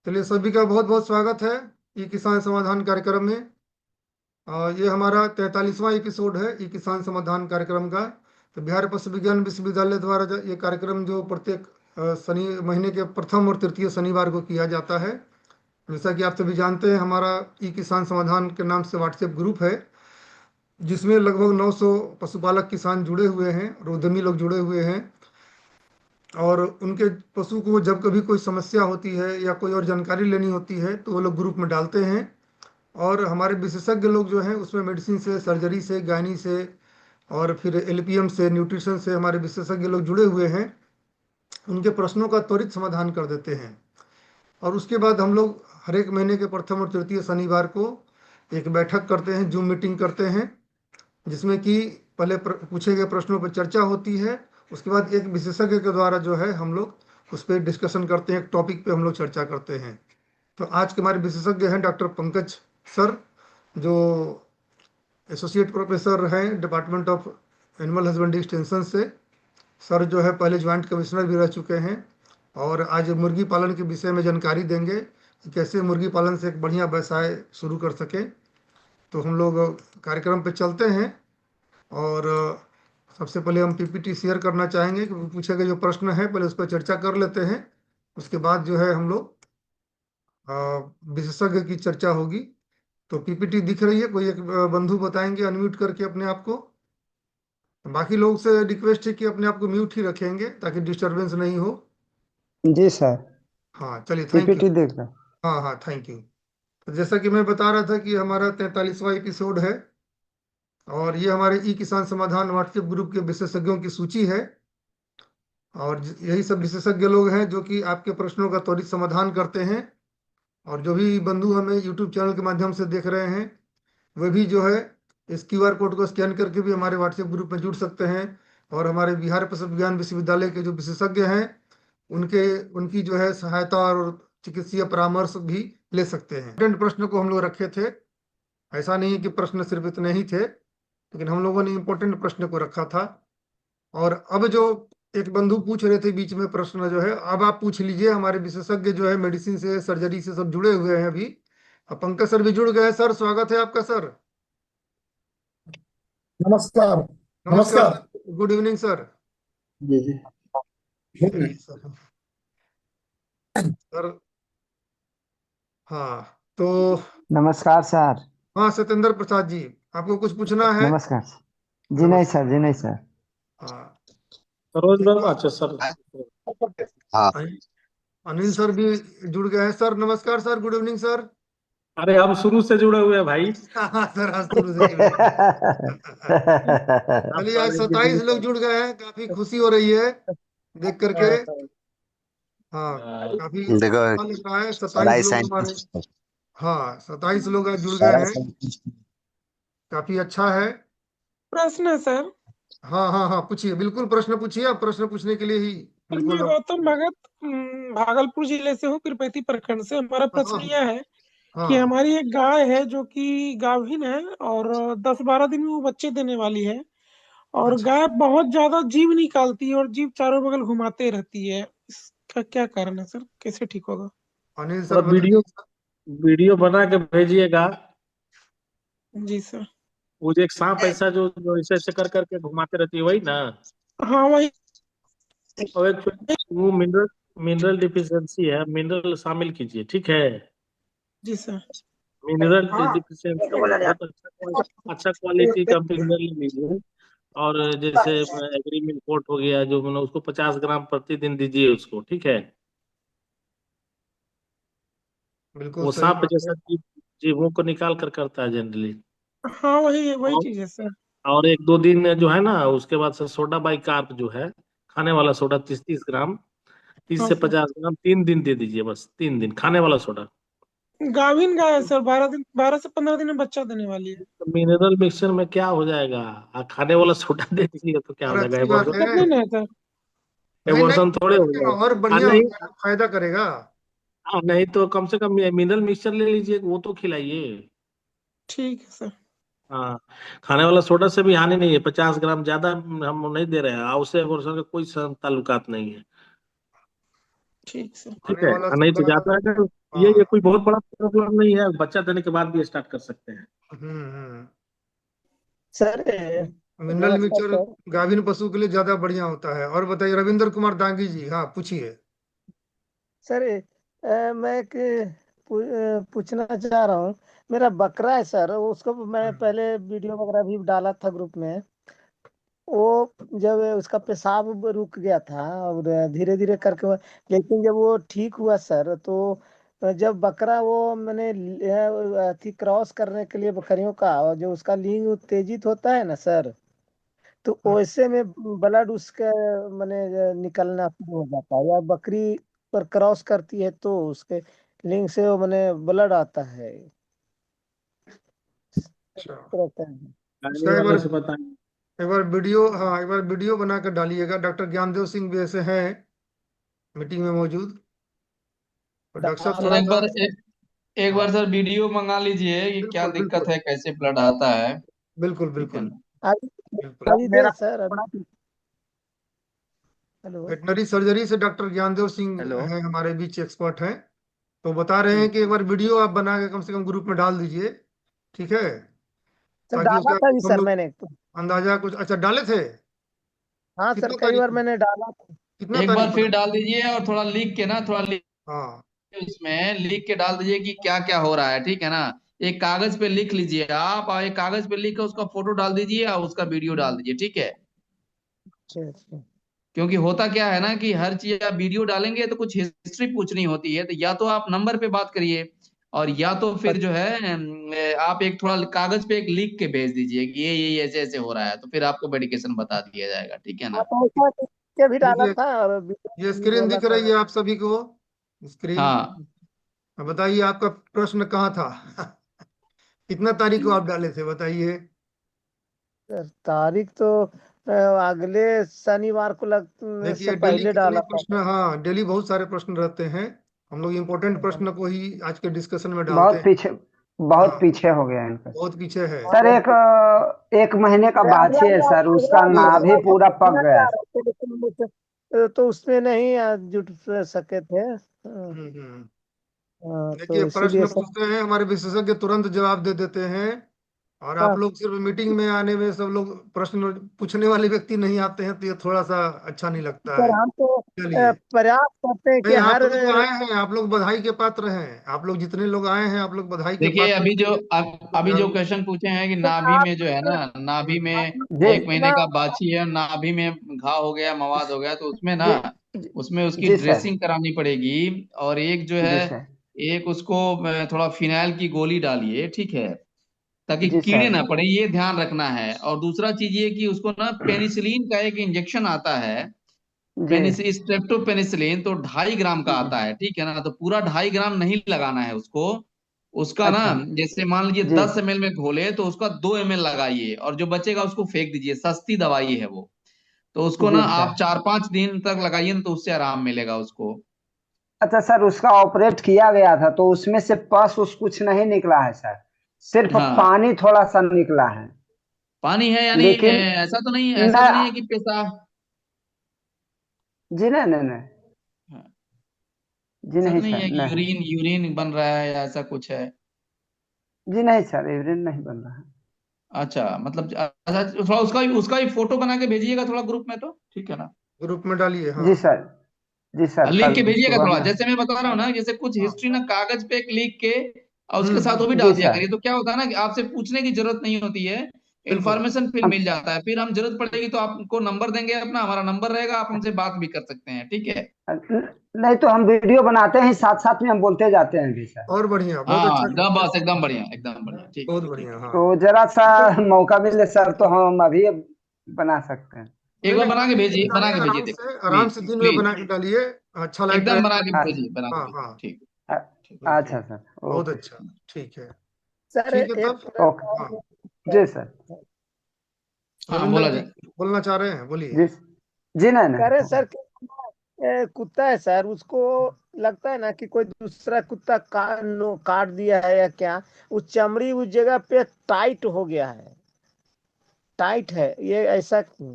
चलिए सभी का बहुत बहुत स्वागत है ई किसान समाधान कार्यक्रम में। ये हमारा 43वां एपिसोड है ई किसान समाधान कार्यक्रम का। तो बिहार पशु विज्ञान विश्वविद्यालय द्वारा ये कार्यक्रम जो प्रत्येक शनि महीने के प्रथम और तृतीय शनिवार को किया जाता है। जैसा कि आप सभी जानते हैं, हमारा ई किसान समाधान के नाम से व्हाट्सएप ग्रुप है, जिसमें लगभग 900 पशुपालक किसान जुड़े हुए हैं और उद्यमी लोग जुड़े हुए हैं। और उनके पशु को जब कभी कोई समस्या होती है या कोई और जानकारी लेनी होती है तो वो लोग ग्रुप में डालते हैं। और हमारे विशेषज्ञ लोग जो हैं उसमें मेडिसिन से, सर्जरी से, गायनी से और फिर एलपीएम से, न्यूट्रिशन से हमारे विशेषज्ञ लोग जुड़े हुए हैं। उनके प्रश्नों का त्वरित समाधान कर देते हैं। और उसके बाद हम लोग हर एक महीने के प्रथम और तृतीय शनिवार को एक बैठक करते हैं, जूम मीटिंग करते हैं, जिसमें कि पहले पूछे गए प्रश्नों पर चर्चा होती है। उसके बाद एक विशेषज्ञ के द्वारा जो है हम लोग उस पर डिस्कशन करते हैं, एक टॉपिक पे हम लोग चर्चा करते हैं। तो आज के हमारे विशेषज्ञ हैं डॉक्टर पंकज सर, जो एसोसिएट प्रोफेसर हैं department of animal husbandry extension से। सर जो है पहले ज्वाइंट कमिश्नर भी रह चुके हैं और आज मुर्गी पालन के विषय में जानकारी देंगे कि कैसे मुर्गी पालन से एक बढ़िया व्यवसाय शुरू कर सके। तो हम लोग कार्यक्रम पे चलते हैं। और सबसे पहले हम पीपीटी शेयर करना चाहेंगे कि पूछे गए जो प्रश्न है पहले उस पर चर्चा कर लेते हैं। उसके बाद जो है हम लोग अ, विशेषज्ञ की चर्चा होगी। तो पीपीटी दिख रही है? कोई एक बंधु बताएंगे अनम्यूट करके अपने आप को। बाकी लोग से रिक्वेस्ट है कि अपने आप को म्यूट ही रखेंगे ताकि डिस्टरबेंस नहीं हो। जी सर। हाँ चलिए, थैंक यू। पीपीटी देख रहा। हाँ हाँ, थैंक यू। तो जैसा कि मैं बता रहा था कि हमारा 43वां एपिसोड है और ये हमारे ई किसान समाधान व्हाट्सएप ग्रुप के विशेषज्ञों की सूची है। और यही सब विशेषज्ञ लोग हैं जो कि आपके प्रश्नों का त्वरित समाधान करते हैं। और जो भी बंधु हमें यूट्यूब चैनल के माध्यम से देख रहे हैं, वे भी जो है इस क्यूआर कोड को स्कैन करके भी हमारे व्हाट्सएप ग्रुप में जुड़ सकते हैं। और हमारे बिहार पशु विज्ञान विश्वविद्यालय के जो विशेषज्ञ हैं उनके उनकी जो है सहायता और चिकित्सीय परामर्श भी ले सकते हैं। इंपॉर्टेंट प्रश्न को हम लोग रखे थे, ऐसा नहीं है कि प्रश्न सिर्फ इतने ही थे, लेकिन हम लोगों ने इम्पोर्टेंट प्रश्न को रखा था। और अब जो एक बंधु पूछ रहे थे बीच में प्रश्न जो है, अब आप पूछ लीजिए। हमारे विशेषज्ञ जो है मेडिसिन से, सर्जरी से सब जुड़े हुए हैं अभी। अब पंकज सर भी जुड़ गए हैं। सर स्वागत है आपका सर। नमस्कार। नमस्कार नमस्कार। Sir, good evening sir. जी जी। चलिए सर। सर हाँ तो नमस्कार सर। हाँ, सत्येंद्र प्रसाद जी, आपको कुछ पूछना है? नमस्कार। जी नहीं नमस्कार। सर, जी नहीं सर। हाँ सरोज बाबू, अच्छा सर। हाँ। अनिल अनिल सर भी जुड़ गए हैं। सर नमस्कार सर, गुड इवनिंग सर। अरे हम शुरू से जुड़े हुए हैं भाई। हाँ सर, आज शुरू से जुड़े हुए हैं। आप चलिए, आज कॉलेज के दिन 27 लोग जुड़ गए हैं, काफी खुशी हो रही है देख करके। हाँ, काफी देखो, अच्छा लग रहा है। 27 सराय लोग हमारे। साइंटिस्ट हाँ, 27 लोग आज जुड़ गए सराय हैं, साइंटिस्ट काफी अच्छा है। प्रश्न है सर। हाँ हाँ हाँ, पूछिए, बिल्कुल प्रश्न पूछिए। आप प्रश्न पूछने के लिए ही सर मैं बिल्कुल गौतम भगत भागलपुर जिले से हूँ, पीरपैती प्रखंड से। हमारा हाँ प्रश्न हाँ यह है कि हाँ। हमारी एक गाय है जो कि गाभिन है और 10-12 दिन में वो बच्चे देने वाली है। और अच्छा, गाय बहुत ज्यादा जीव निकालती है और जीव चारों बगल घुमाते रहती है। इसका क्या कारण है सर? कैसे ठीक होगा? अनिल सर थोड़ा वीडियो बताइए। वीडियो बना के भेजिएगा। जी सर। वो जो एक सांप ऐसा जो ऐसे ऐसे कर करके घुमाते रहती है, वही ना? हाँ वही। और एक वो मिनरल मिनरल डिफिशियंसी है, मिनरल शामिल कीजिए, ठीक है? जी सर। मिनरल हाँ डिफिशियंसी है, बहुत अच्छा क्वालिटी का मिनरल लीजिए। और जैसे एग्री मिल्क हो गया, जो मतलब उसको 50 ग्राम प्रतिदिन दीजिए उसको, ठीक है? बिल्कुल वो सही सांप बात है। जैसा जीवों को निकाल कर करता है जनरली। हाँ वही वही और चीज है सर। और 1-2 दिन जो है ना, उसके बाद से सोडा बाइकार्ब जो है, खाने वाला सोडा, 30-30 ग्राम, तीस हाँ से सर। 50 ग्राम 3 दिन दे दीजिए, बस 3 दिन खाने वाला सोडा। गाभिन गाय है सर, 12 से 15 दिन में बच्चा देने वाली है। तो मिनरल मिक्सचर में क्या हो जाएगा? खाने वाला सोडा दे दीजिए तो क्या हो और जाएगा? अच्छी बात है। दिक्कत नहीं ना है सर? नहीं एबॉर्शन थोड़े हो नहीं, और जाएगा? बढ़िया नहीं। होगा, फायदा करेगा। नहीं तो कम से कम मिनरल मिक्सचर ले लीजिए, वो तो खिलाइए। ठीक है सर। हाँ। खाने वाला सोडा से भी हानि नहीं है, 50 ग्राम ज्यादा हम नहीं दे रहे हैं, उससे एबॉर्शन का कोई ताल्लुकात नहीं है। ठीक सर। ठीक आने है, वाला और नहीं तो सप्ताह। जाता है अगर ये हाँ। कोई बहुत बड़ा प्रॉब्लम नहीं है, बच्चा देने के बाद भी स्टार्ट कर सकते हैं। हम्म। सर मिनरल नमस्कार मिक्सचर सर। गाभिन पशु के लिए ज्यादा बढ़िया होता है। और बताइए रविंद्र कुमार दांगी जी, हाँ पूछिए। सर मैं एक पूछना चाह रहा हूँ। मेरा बकरा है सर, उसको मैं हम्म। पहले वीडियो वगैरह भी डाला था ग्रुप में। वो जब उसका पेशाब रुक गया था और धीरे धीरे करके लेकिन जब वो ठीक हुआ सर, तो जब बकरा वो मैंने अथी क्रॉस करने के लिए बकरियों का, और जो उसका लिंग उत्तेजित होता है ना सर, तो हम्म। वैसे में ब्लड उसके मैंने निकलना शुरू हो जाता है, या बकरी पर क्रॉस करती है तो उसके लिंग से वो मैंने ब्लड आता है। अच्छा। रहता है। गाड़ी उसका वाले से बताएं। एक बार वीडियो, हाँ एक बार वीडियो बना कर डालिएगा। डॉक्टर ज्ञानदेव सिंह भी ऐसे हैं मीटिंग में मौजूद। और डॉक्टर साहब सर थोड़ा एक सा। बार एक हाँ बार सर वीडियो मंगा लीजिए कि क्या बिल्कुल दिक्कत बिल्कुल है, कैसे ब्लड आता है। बिल्कुल ठीक है बिल्कुल ना। अभी बिल्कुल। अभी दे सर अभी। हेलो। वेटनरी सर्जरी से डॉक्टर ज्ञानदेव सिंह हेलो। हैं हमारे बीच, एक्सपर्ट हैं। तो बता रहे हैं ठीक। कि एक बार वीडियो आप बना के कम से कम ग्रुप में डाल दीजिए, ठीक है, सर ताकि डाला उसका था भी हम सर लोग मैंने। अंदाजा कुछ। अच्छा डाले थे। हाँ सर कितना कई तारीख बार को? मैंने डाला था। कितना एक तारीख बार को फिर डाले? डाल दीजिए और थोड़ा लिख के ना, थोड़ा लिख हाँ। के उसमें लिख के डाल दीजिए कि क्या क्या हो रहा है। ठीक है ना। एक कागज पे लिख लीजिए आप, और एक कागज पे लिख के उसका फोटो डाल दीजिए और उसका वीडियो डाल दीजिए। ठीक है। अच्छा अच्छा। क्योंकि होता क्या है ना कि हर चीज आप वीडियो डालेंगे तो कुछ हिस्ट्री पूछनी होती है, तो या तो आप नंबर पे बात करिए, और या तो फिर जो है आप एक थोड़ा कागज पे एक लिख के भेज दीजिए कि ये ऐसे ऐसे हो रहा है, तो फिर आपको मेडिकेशन बता दिया जाएगा। ठीक है हाँ ना। तो ऐसा के भी डाला देखिए था और वीडियो ये भी स्क्रीन बोला दिख था। रही है आप सभी को, स्क्रीन। हाँ अब बताइए आपका प्रश्न कहाँ था? कितना तारीख को आप डाले थे बताइए? सर तारीख तो अगले शनिवार को से देखिए डेली पहले कितने डाला था। प्रश्न, हाँ डेली बहुत सारे प्रश्न रहते हैं। हम लोग इम्पोर्टेंट प्रश्न को ही आज के डिस्कशन में डालते बहुत हैं। पीछे, बहुत हाँ पीछे हो गया इनका। बहुत पीछे है। सर एक महीने का बाछी है सर, उसका अरे अरे। नाभि पूरा पक पूछना गया चाह है। रहे थे लेकिन तो उसमें नहीं जुट सके थे। हम्म। तो देखिए इसीलिए प्रश्न सर। पूछते हैं हमारे विशेषज्ञ, तुरंत जवाब दे देते हैं। और आप हाँ लोग सिर्फ मीटिंग में आने में सब लोग प्रश्न पूछने वाले व्यक्ति नहीं आते हैं, तो ये थोड़ा सा अच्छा नहीं लगता सर है। हम तो चलिए। प्रयास करते हैं कि नहीं आप हर लोग आए हैं, आप लोग बधाई के पात्र हैं। आप लोग जितने लोग आए हैं आप लोग बधाई के देखिए, पात्र हैं। अभी जो जान- क्वेश्चन पूछे हैं कि नाभि आप में जो है ना, नाभि हम्म। में जी एक महीने का बाछी है, नाभि में घाव हो गया, मवाद हो गया, तो उसमें ना, जी जी उसमें उसकी जी सर। ड्रेसिंग करानी पड़ेगी। और एक जो जी है, सर। एक उसको थोड़ा फिनाइल की गोली डालिए। ठीक है। ताकि जी कीड़े सर। ना पड़े, ये ध्यान रखना है। और दूसरा चीज ये कि उसको ना पेनिसिलिन का एक इंजेक्शन आता है, जी स्ट्रेप्टोपेनिसिलिन, तो 2.5 ग्राम का जी। आता है। ठीक है ना। तो पूरा 2.5 ग्राम नहीं लगाना है उसको। उसका ना, अच्छा। जैसे मान लीजिए जी 10 ml में घोले तो उसका 2 ml लगाइए, और जो बचेगा उसको फेंक दीजिए। सस्ती दवाई है वो। तो उसको ना जी आप सर। 4-5 दिन तक लगाइए ना, तो उससे आराम मिलेगा उसको। अच्छा सर, उसका ऑपरेट किया गया था तो उसमें से पस उस कुछ नहीं निकला है सर, सिर्फ हाँ। पानी थोड़ा सा निकला है। पानी है यानी लेकिन ऐसा तो नहीं, न ऐसा तो नहीं है कि पेशाब। जी नहीं नहीं नहीं। हाँ, जी ऐसा नहीं तो नहीं सर है कि नहीं। यूरिन यूरिन बन रहा है या ऐसा कुछ है। जी नहीं सर, यूरिन नहीं बन रहा है। अच्छा, मतलब अच्छा, थोड़ा उसका भी फोटो बना के भेजिएगा थोड़ा ग्रुप में, तो ठीक है ना। ग्रुप में डालिए हाँ। जी सर। जी सर लिख के कल भेजिएगा सुबह थोड़ा, में। जैसे मैं बता रहा हूँ ना, जैसे कुछ हाँ। हिस्ट्री ना कागज पे एक लिख के, और उसके साथ वो भी डाल जी दिया सर। करिए। तो क्या होता है ना कि आपसे पूछने की जरूरत नहीं होती है, बिल्कुल इन्फॉर्मेशन फिर हम मिल जाता है। फिर हम जरूरत पड़ेगी तो आपको नंबर देंगे अपना, हमारा नंबर रहेगा, आप हमसे बात भी कर सकते हैं। ठीक है। नहीं तो हम वीडियो बनाते हैं, साथ साथ में हम बोलते जाते हैं भी सर। और बढ़िया, बहुत हाँ, अच्छा एकदम किया। बस, एकदम बढ़िया, एकदम बढ़िया। ठीक बहुत है, ठीक बढ़िया है। हाँ। तो जरा सा तो मौका मिले सर तो हम अभी बना सकते हैं। एक नहीं बार नहीं बना के डालिए भेजिए, बना डालिए, के भेजिए, देखो आराम प्लीज से दिन में प्लीज, बना के डालिए। अच्छा लाइट एकदम बना रहेगा। के भेजिए, बना के हाँ भेजिए। हाँ ठीक अ- ठीक। बिल्कुल। अच्छा सर। बहुत ओके। अच्छा। ठीक है। सर ठीक है एक तब। मिनट हाँ जी सर। हाँ, रविंद्र बोला जी जाए। बोलना चाह रहे हैं, बोलिए। जी जी नहीं कह रहे नहीं। सर कि कुत्ता है सर, उसको लगता है ना कि कोई दूसरा कुत्ता काट दिया है या क्या। उस चमड़ी उस जगह पे टाइट हो गया है, टाइट है ये ऐसा क्यों?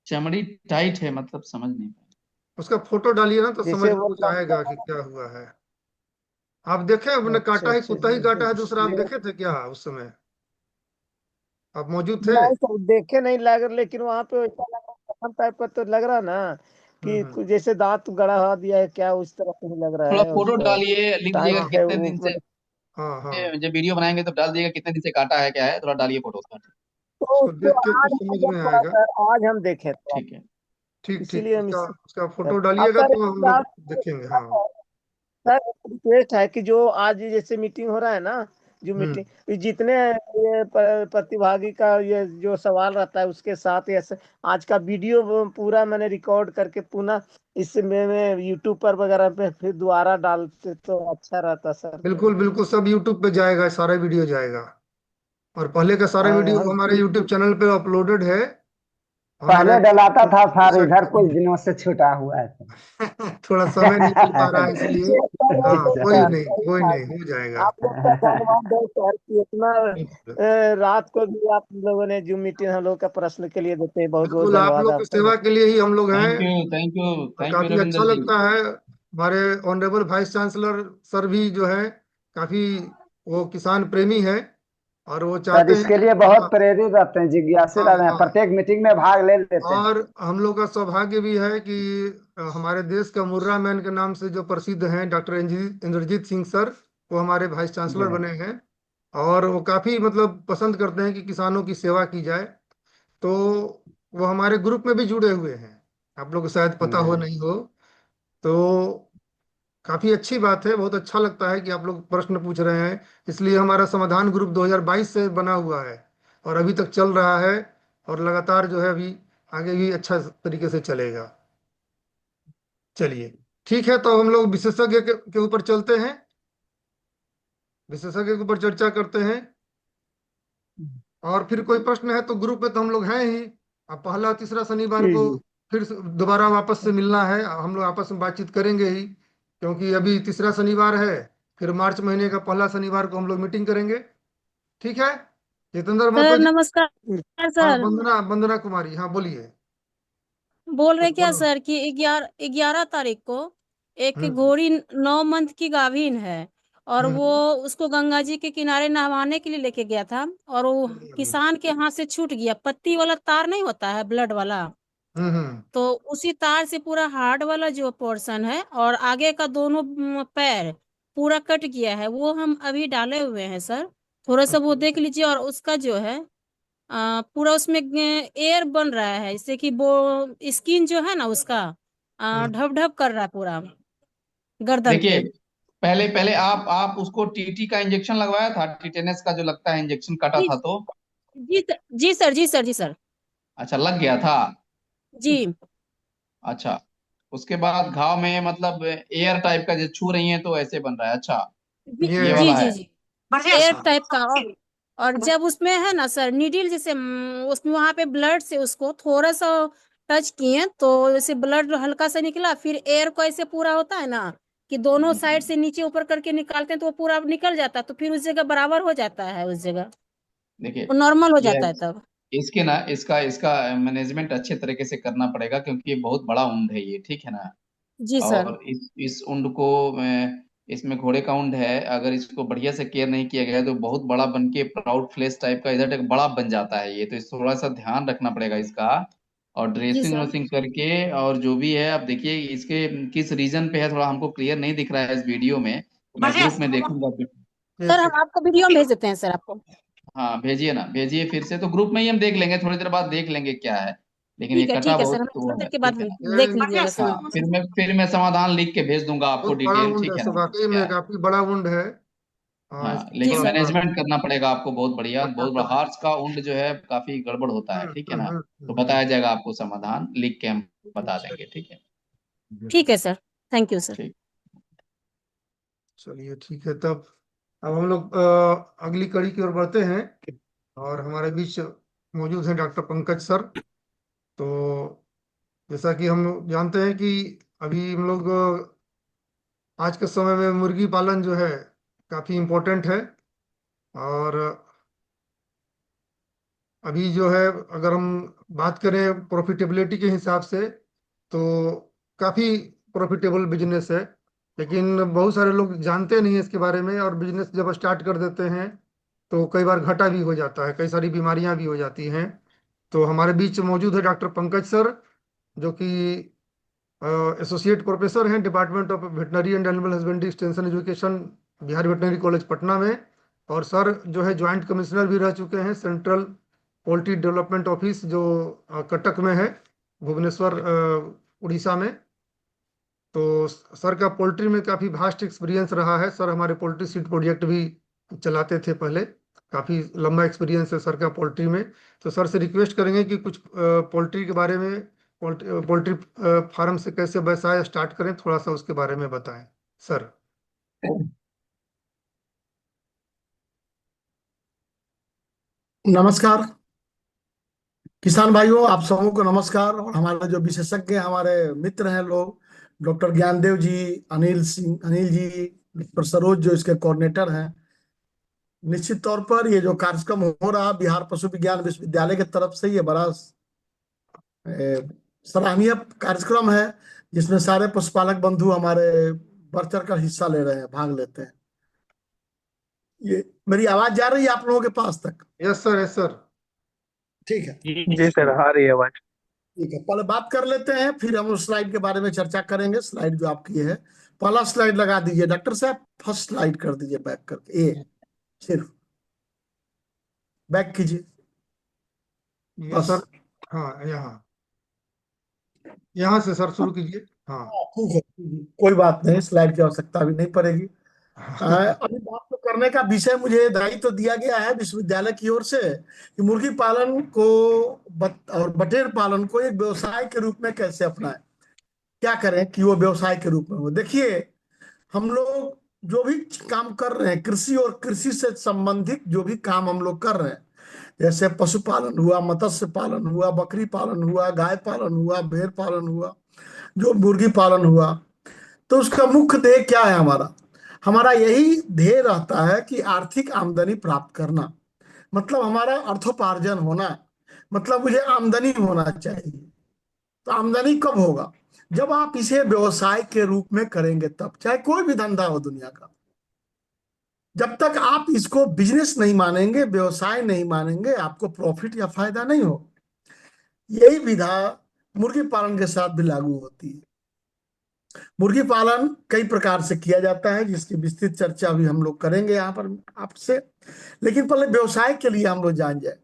चमड़ी टाइट है मतलब समझ नहीं पाया। उसका फोटो डालिए ना तो समझ जैसे में वो कुछ आएगा कि क्या हुआ है। आप देखे, अपने अच्छा काटा ही, अच्छा कुत्ता ही काटा है अच्छा। दूसरा, आप देखे थे क्या उस समय? आप मौजूद थे? नहीं सर देखे नहीं लग, लेकिन वहां पे वैसा लग रहा जखम टाइप का तो लग रहा ना कि हम्म। जैसे दांत गड़ा दिया है क्या, उस तरह से ही लग रहा थोड़ा है फोटो उसको। डालिए, लिख दीजिएगा हाँ टाइट है कितने वो दिन से, हाँ हाँ, जब वीडियो बनाएंगे तो डाल दीजिएगा कितने दिन से काटा है, क्या है, थोड़ा डालिए फोटो उसका। तो उसको उसको देख के आज कुछ समझ मतलब में थोड़ा आएगा। सर आज हम देखे थोड़ा, ठीक है। ठीक ठीक, इसीलिए हम उसका इस उसका फोटो अब डालिएगा सर तो हम लोग देखेंगे। हाँ। सर रिक्वेस्ट है कि जो आज जैसे मीटिंग हो रहा है ना, जो हम्म। मीटिंग जितने ये प्रतिभागी का ये जो सवाल रहता है उसके साथ ये आज का वीडियो पूरा मैंने रिकॉर्ड करके पुनः इससे मैं यूट्यूब पर वगैरह पे फिर दोबारा डालते तो अच्छा रहता सर। बिल्कुल बिल्कुल, सब यूट्यूब पे जाएगा, सारा वीडियो जाएगा। और पहले का सारा वीडियो हम हमारे यूट्यूब चैनल पे अपलोडेड है। हमारे पहले डलाता था सर, इधर कुछ साइट दिनों से छूटा हुआ है थोड़ा समय नहीं मिल पा रहा है इसलिए। हाँ, कोई सर नहीं, सही कोई था। नहीं, हो जाएगा। आप लोग का धन्यवाद है सर कि इतना बिल्कुल रात को भी आप लोगों ने जूम मीटिंग हम लोग का प्रश्न के लिए देते हैं, बहुत बहुत बिल्कुल, आप धन्यवाद लोग की आपका सेवा सर। के लिए ही हम लोग हैं। थैंक यू, थैंक यू, और थैंक यू काफी अच्छा रविंदर जी। लगता है। हमारे ऑनरेबल वाइस चांसलर सर भी जो है काफी, वो किसान प्रेमी है, और वो सर। चाहते हैं इसके कि लिए बहुत प्रेरित रहते हैं, जिज्ञासु हाँ रहते हैं, हाँ। प्रत्येक मीटिंग में भाग ले लेते हैं। और हम लोग का सौभाग्य भी है कि हमारे देश का मुर्रा मैन के नाम से जो प्रसिद्ध हैं डॉक्टर इंद्रजीत सिंह सर, वो हमारे वाइस चांसलर जी। बने हैं। और वो काफी मतलब पसंद करते हैं कि किसानों की सेवा की जाए। तो वो हमारे ग्रुप में भी जुड़े हुए हैं, आप लोग को शायद पता हो जी। नहीं हो। तो काफी अच्छी बात है, बहुत अच्छा लगता है कि आप लोग प्रश्न पूछ रहे हैं। इसलिए हमारा समाधान ग्रुप 2022 से बना हुआ है, और अभी तक चल रहा है, और लगातार जो है अभी आगे भी अच्छा तरीके से चलेगा। चलिए, ठीक है, तो हम लोग विशेषज्ञ के ऊपर चलते हैं, विशेषज्ञ के ऊपर चर्चा करते हैं। और फिर कोई प्रश्न है तो ग्रुप में तो हम लोग हैं ही। अब पहला तीसरा शनिवार जी को जी फिर दोबारा वापस से मिलना है, हम लोग आपस में बातचीत करेंगे ही, क्योंकि अभी तीसरा शनिवार है। फिर मार्च महीने का पहला शनिवार को हम लोग मीटिंग करेंगे। ठीक है, जितेंद्र महतो सर जी। नमस्कार हाँ, सर। वंदना वंदना कुमारी, हाँ बोलिए। बोल रहे कुछ क्या बोलो। सर कि 11 तारीख को एक हम्म घोड़ी 9 मंथ की गाभिन है, और वो हम्म उसको गंगा जी के किनारे नहवाने के लिए लेके गया था, और वो हम्म किसान के हाथ से छूट गया। पत्ती वाला तार नहीं होता है, ब्लड वाला, हम्म तो उसी तार से पूरा हार्ड वाला जो पोर्शन है और आगे का दोनों पैर पूरा कट गया है। वो हम अभी डाले हुए हैं सर, थोड़ा सा वो देख लीजिए। और उसका जो है पूरा उसमें एयर बन रहा है, जैसे कि वो स्किन जो है ना उसका हम्म। ढप ढप कर रहा है पूरा गर्दन देखिए, पे। पहले पहले आप उसको टीटी का इंजेक्शन लगवाया था, टिटेनस का जो लगता है इंजेक्शन, काटा जी था तो? जी सर, जी सर, जी सर, जी सर। अच्छा, लग गया था। जी अच्छा, उसके बाद घाव में मतलब एयर टाइप का जो छू रही है तो ऐसे बन रहा है। अच्छा, जी ये ये जी वाला जी है। जी, एयर टाइप का। और जब उसमें है ना सर नीडल जैसे उसमें वहां पे ब्लड से उसको थोड़ा सा टच किए तो जैसे ब्लड हल्का सा निकला, फिर एयर को ऐसे पूरा होता है ना कि दोनों साइड से नीचे ऊपर करके निकालते हैं तो वो पूरा निकल जाता है, तो फिर उस जगह बराबर हो जाता है, उस जगह देखिए, वो नॉर्मल हो ये जाता है तब। इसके ना इसका इसका मैनेजमेंट अच्छे तरीके से करना पड़ेगा, क्योंकि ये बहुत बड़ा उंड है ये, ठीक है ना। जी सर। और इस उंड को इसमें घोड़े का उंड है, अगर इसको बढ़िया से केयर नहीं किया गया तो बहुत बड़ा बन के प्राउड फ्लेश टाइप का इधर तक बड़ा बन जाता है ये, तो इस थोड़ा सा ध्यान रखना पड़ेगा इसका। और जी ड्रेसिंग सर। व्रेसिंग करके, और जो भी है आप देखिए इसके किस रीजन पे है, थोड़ा हमको क्लियर नहीं दिख रहा है इस वीडियो में, मैं ग्रुप में देखूंगा फिर। सर एक हम आपको वीडियो भेज देते हैं सर आपको। हाँ भेजिए ना, भेजिए फिर से, तो ग्रुप में ही हम देख लेंगे, थोड़ी देर बाद देख लेंगे क्या है। लेकिन ये कटा ठीक है सर, बहुत हम वो थोड़ी देर है, के बाद ठीक है ना। देख ये लीजिएगा हाँ, सर। फिर मैं समाधान लिख के भेज दूंगा आपको बहुत बड़ा डिटेल, वुंड है, ठीक है सब ना, वाकई क्या में है। काफी बड़ा वुंड है। हाँ, हाँ, इसको जी लेकिन थोड़ा सर। सा मैनेजमेंट करना पड़ेगा आपको बहुत बढ़िया, बहुत बड़ा हाँ। हार्स का उंड जो है काफी गड़बड़ होता है, ठीक है ना। तो बताया हम्म। जाएगा आपको, समाधान लिख के हम बता देंगे, ठीक है। ठीक है सर, थैंक यू सर। ठीक। चलिए, ठीक है तब। अब हम लोग अगली कड़ी की ओर बढ़ते हैं, और हमारे बीच मौजूद हैं डॉक्टर पंकज सर। तो जैसा कि हम लोग जानते हैं कि अभी हम लोग आज के समय में मुर्गी पालन जो है काफी इम्पोर्टेंट है। और अभी जो है, अगर हम बात करें प्रॉफिटेबिलिटी के हिसाब से, तो काफ़ी प्रॉफिटेबल बिजनेस है, लेकिन बहुत सारे लोग जानते नहीं है इसके बारे में, और बिजनेस जब स्टार्ट कर देते हैं तो कई बार घाटा भी हो जाता है, कई सारी बीमारियां भी हो जाती हैं। तो हमारे बीच मौजूद है डॉक्टर पंकज सर, जो कि एसोसिएट प्रोफेसर हैं department of veterinary and animal husbandry extension education, Bihar veterinary college Patna में। और सर जो है ज्वाइंट कमिश्नर भी रह चुके हैं सेंट्रल पोल्ट्री डेवलपमेंट ऑफिस, जो कटक में है, भुवनेश्वर उड़ीसा में। तो सर का पोल्ट्री में काफ़ी भास्ट एक्सपीरियंस रहा है। सर हमारे पोल्ट्री सीड प्रोजेक्ट भी चलाते थे पहले, काफ़ी लंबा एक्सपीरियंस है सर का पोल्ट्री में। तो सर से रिक्वेस्ट करेंगे कि कुछ पोल्ट्री के बारे में, पोल्ट्री फार्म से कैसे व्यवसाय स्टार्ट करें, थोड़ा सा उसके बारे में बताएं सर। नमस्कार किसान भाइयों, आप सबों को नमस्कार। और हमारे जो विशेषज्ञ हमारे मित्र हैं लोग, डॉक्टर ज्ञानदेव जी, अनिल जी, डॉक्टर सरोज जो इसके कोऑर्डिनेटर हैं। निश्चित तौर पर ये जो कार्यक्रम हो रहा बिहार पशु विज्ञान विश्वविद्यालय की तरफ से, ये बड़ा सराहनीय कार्यक्रम है, जिसमें सारे पशुपालक बंधु हमारे बढ़ चढ़ कर हिस्सा ले रहे हैं, भाग लेते हैं। ये मेरी आवाज जा रही है आप लोगों के पास तक? Yes sir, yes sir. ठीक है, जी सर, आ रही है आवाज। ठीक है, पहले बात कर लेते हैं, फिर हम उस स्लाइड के बारे में चर्चा करेंगे। स्लाइड जो आपकी है, पहला स्लाइड लगा दीजिए डॉक्टर साहब, फर्स्ट स्लाइड कर दीजिए बैक करके, ए सिर्फ बैक कीजिए ये बस। सर, हाँ यहाँ यहाँ से सर शुरू कीजिए। हाँ ठीक है, कोई बात नहीं, स्लाइड की आवश्यकता अभी नहीं पड़ेगी। अभी बात तो करने का विषय मुझे दायित्व तो दिया गया है विश्वविद्यालय की ओर से कि मुर्गी पालन को और बटेर पालन को एक व्यवसाय के रूप में कैसे अपनाएं, क्या करें कि वो व्यवसाय के रूप में हो। देखिए, हम लोग जो भी काम कर रहे हैं, कृषि और कृषि से संबंधित जो भी काम हम लोग कर रहे हैं, जैसे पशुपालन हुआ, मत्स्य पालन हुआ, बकरी पालन हुआ, गाय पालन हुआ, भेड़ पालन हुआ, जो मुर्गी पालन हुआ, तो उसका मुख्य ध्येय क्या है? हमारा हमारा यही ध्येय रहता है कि आर्थिक आमदनी प्राप्त करना, मतलब हमारा अर्थोपार्जन होना, मतलब मुझे आमदनी होना चाहिए। तो आमदनी कब होगा? जब आप इसे व्यवसाय के रूप में करेंगे तब, चाहे कोई भी धंधा हो दुनिया का। जब तक आप इसको बिजनेस नहीं मानेंगे, व्यवसाय नहीं मानेंगे, आपको प्रॉफिट या फायदा नहीं हो। यही विधा मुर्गी पालन के साथ भी लागू होती है। मुर्गी पालन कई प्रकार से किया जाता है, जिसकी विस्तृत चर्चा भी हम लोग करेंगे यहाँ पर आपसे। लेकिन पहले व्यवसाय के लिए हम लोग जान जाए।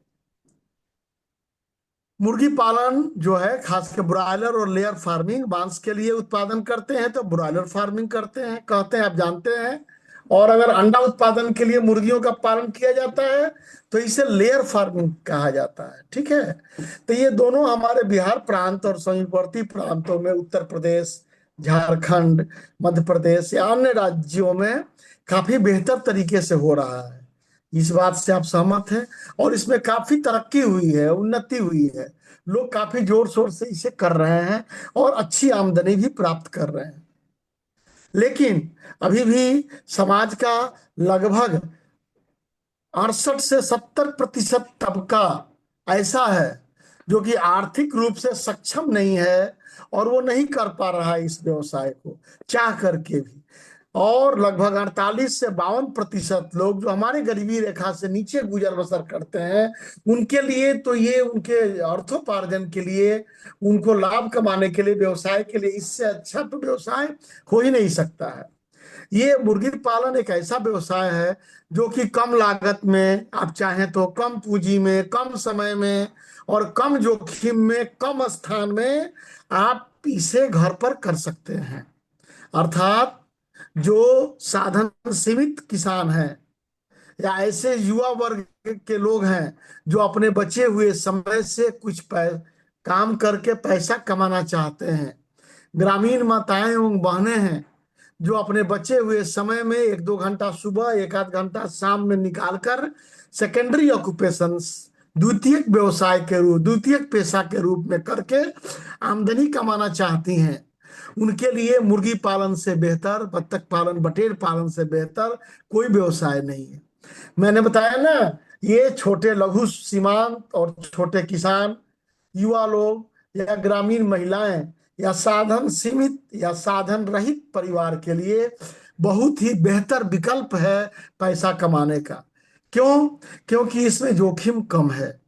मुर्गी पालन जो है, खासकर ब्रॉयलर और लेयर फार्मिंग, मांस के लिए उत्पादन करते हैं तो ब्रॉयलर फार्मिंग करते हैं, कहते हैं, आप जानते हैं। और अगर अंडा उत्पादन के लिए मुर्गियों का पालन किया जाता है तो इसे लेयर फार्मिंग कहा जाता है। ठीक है, तो ये दोनों हमारे बिहार प्रांत और समीपवर्ती प्रांतों में, उत्तर प्रदेश, झारखंड, मध्य प्रदेश या अन्य राज्यों में काफी बेहतर तरीके से हो रहा है। इस बात से आप सहमत हैं? और इसमें काफी तरक्की हुई है, उन्नति हुई है, लोग काफी जोर शोर से इसे कर रहे हैं और अच्छी आमदनी भी प्राप्त कर रहे हैं। लेकिन अभी भी समाज का लगभग 68 से 70% तबका ऐसा है जो कि आर्थिक रूप से सक्षम नहीं है, और वो नहीं कर पा रहा है इस व्यवसाय को चाह करके भी। और लगभग 48 से 52% लोग जो हमारे गरीबी रेखा से नीचे गुजर बसर करते हैं, उनके लिए तो ये उनके अर्थोपार्जन के लिए, उनको लाभ कमाने के लिए, व्यवसाय के लिए इससे अच्छा तो व्यवसाय हो ही नहीं सकता है। ये मुर्गी पालन एक ऐसा व्यवसाय है जो कि कम लागत में, आप चाहें तो कम पूंजी में, कम समय में और कम जोखिम में, कम स्थान में आप इसे घर पर कर सकते हैं। अर्थात जो साधन सीमित किसान हैं या ऐसे युवा वर्ग के लोग हैं जो अपने बचे हुए समय से कुछ काम करके पैसा कमाना चाहते हैं, ग्रामीण माताएं एवं बहनें हैं जो अपने बचे हुए समय में 1-2 घंटा सुबह, 1-आध घंटा शाम में निकालकर सेकेंडरी ऑक्यूपेशंस, द्वितीयक व्यवसाय के रूप, द्वितीयक पेशा के रूप में करके आमदनी कमाना चाहती हैं, उनके लिए मुर्गी पालन से बेहतर, बत्तख पालन, बटेर पालन से बेहतर कोई व्यवसाय नहीं है। मैंने बताया ना, ये छोटे लघु सीमांत और छोटे किसान, युवा लोग या ग्रामीण महिलाएं या साधन सीमित या साधन रहित परिवार के लिए बहुत ही बेहतर विकल्प है पैसा कमाने का। क्यों? क्योंकि इसमें जोखिम कम है,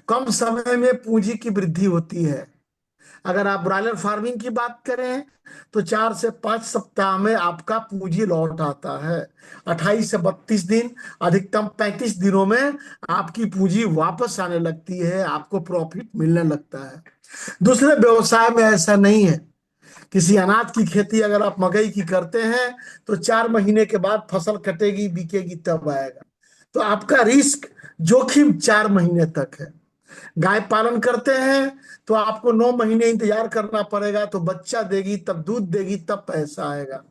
कम समय में पूंजी की वृद्धि होती है। अगर आप ब्रॉयलर फार्मिंग की बात करें तो 4 से 5 सप्ताह में आपका पूंजी लौट आता है। 28 से 32 दिन, अधिकतम 35 दिनों में आपकी पूंजी वापस आने लगती है, आपको प्रॉफिट मिलने लगता है। दूसरे व्यवसाय में ऐसा नहीं है। किसी अनाज की खेती अगर आप मकई की करते हैं तो 4 महीने के बाद फसल कटेगी, बिकेगी, तब आएगा। तो आपका रिस्क, जोखिम 4 महीने तक है। गाय पालन करते हैं तो आपको 9 महीने इंतजार करना पड़ेगा, तो बच्चा देगी, तब दूध देगी, तब पैसा आएगा।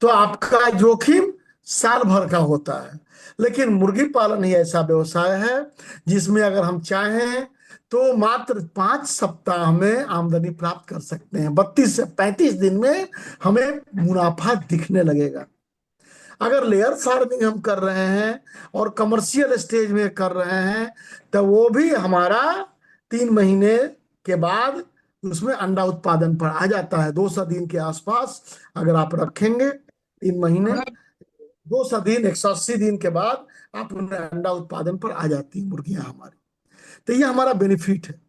तो आपका जोखिम साल भर का होता है। लेकिन मुर्गी पालन ही ऐसा व्यवसाय है जिसमें अगर हम चाहें तो मात्र 5 सप्ताह में आमदनी प्राप्त कर सकते हैं। 32 से 35 दिन में हमें मुनाफा दिखने लगेगा। अगर लेयर फार्मिंग हम कर रहे हैं और कमर्शियल स्टेज में कर रहे हैं तो वो भी हमारा 3 महीने के बाद उसमें अंडा उत्पादन पर आ जाता है। 200 दिन के आसपास अगर आप रखेंगे 3 महीने, 200 दिन, 180 दिन के बाद आप उन्हें अंडा उत्पादन पर आ जाती हैं मुर्गियां हमारी। तो ये हमारा बेनिफिट है।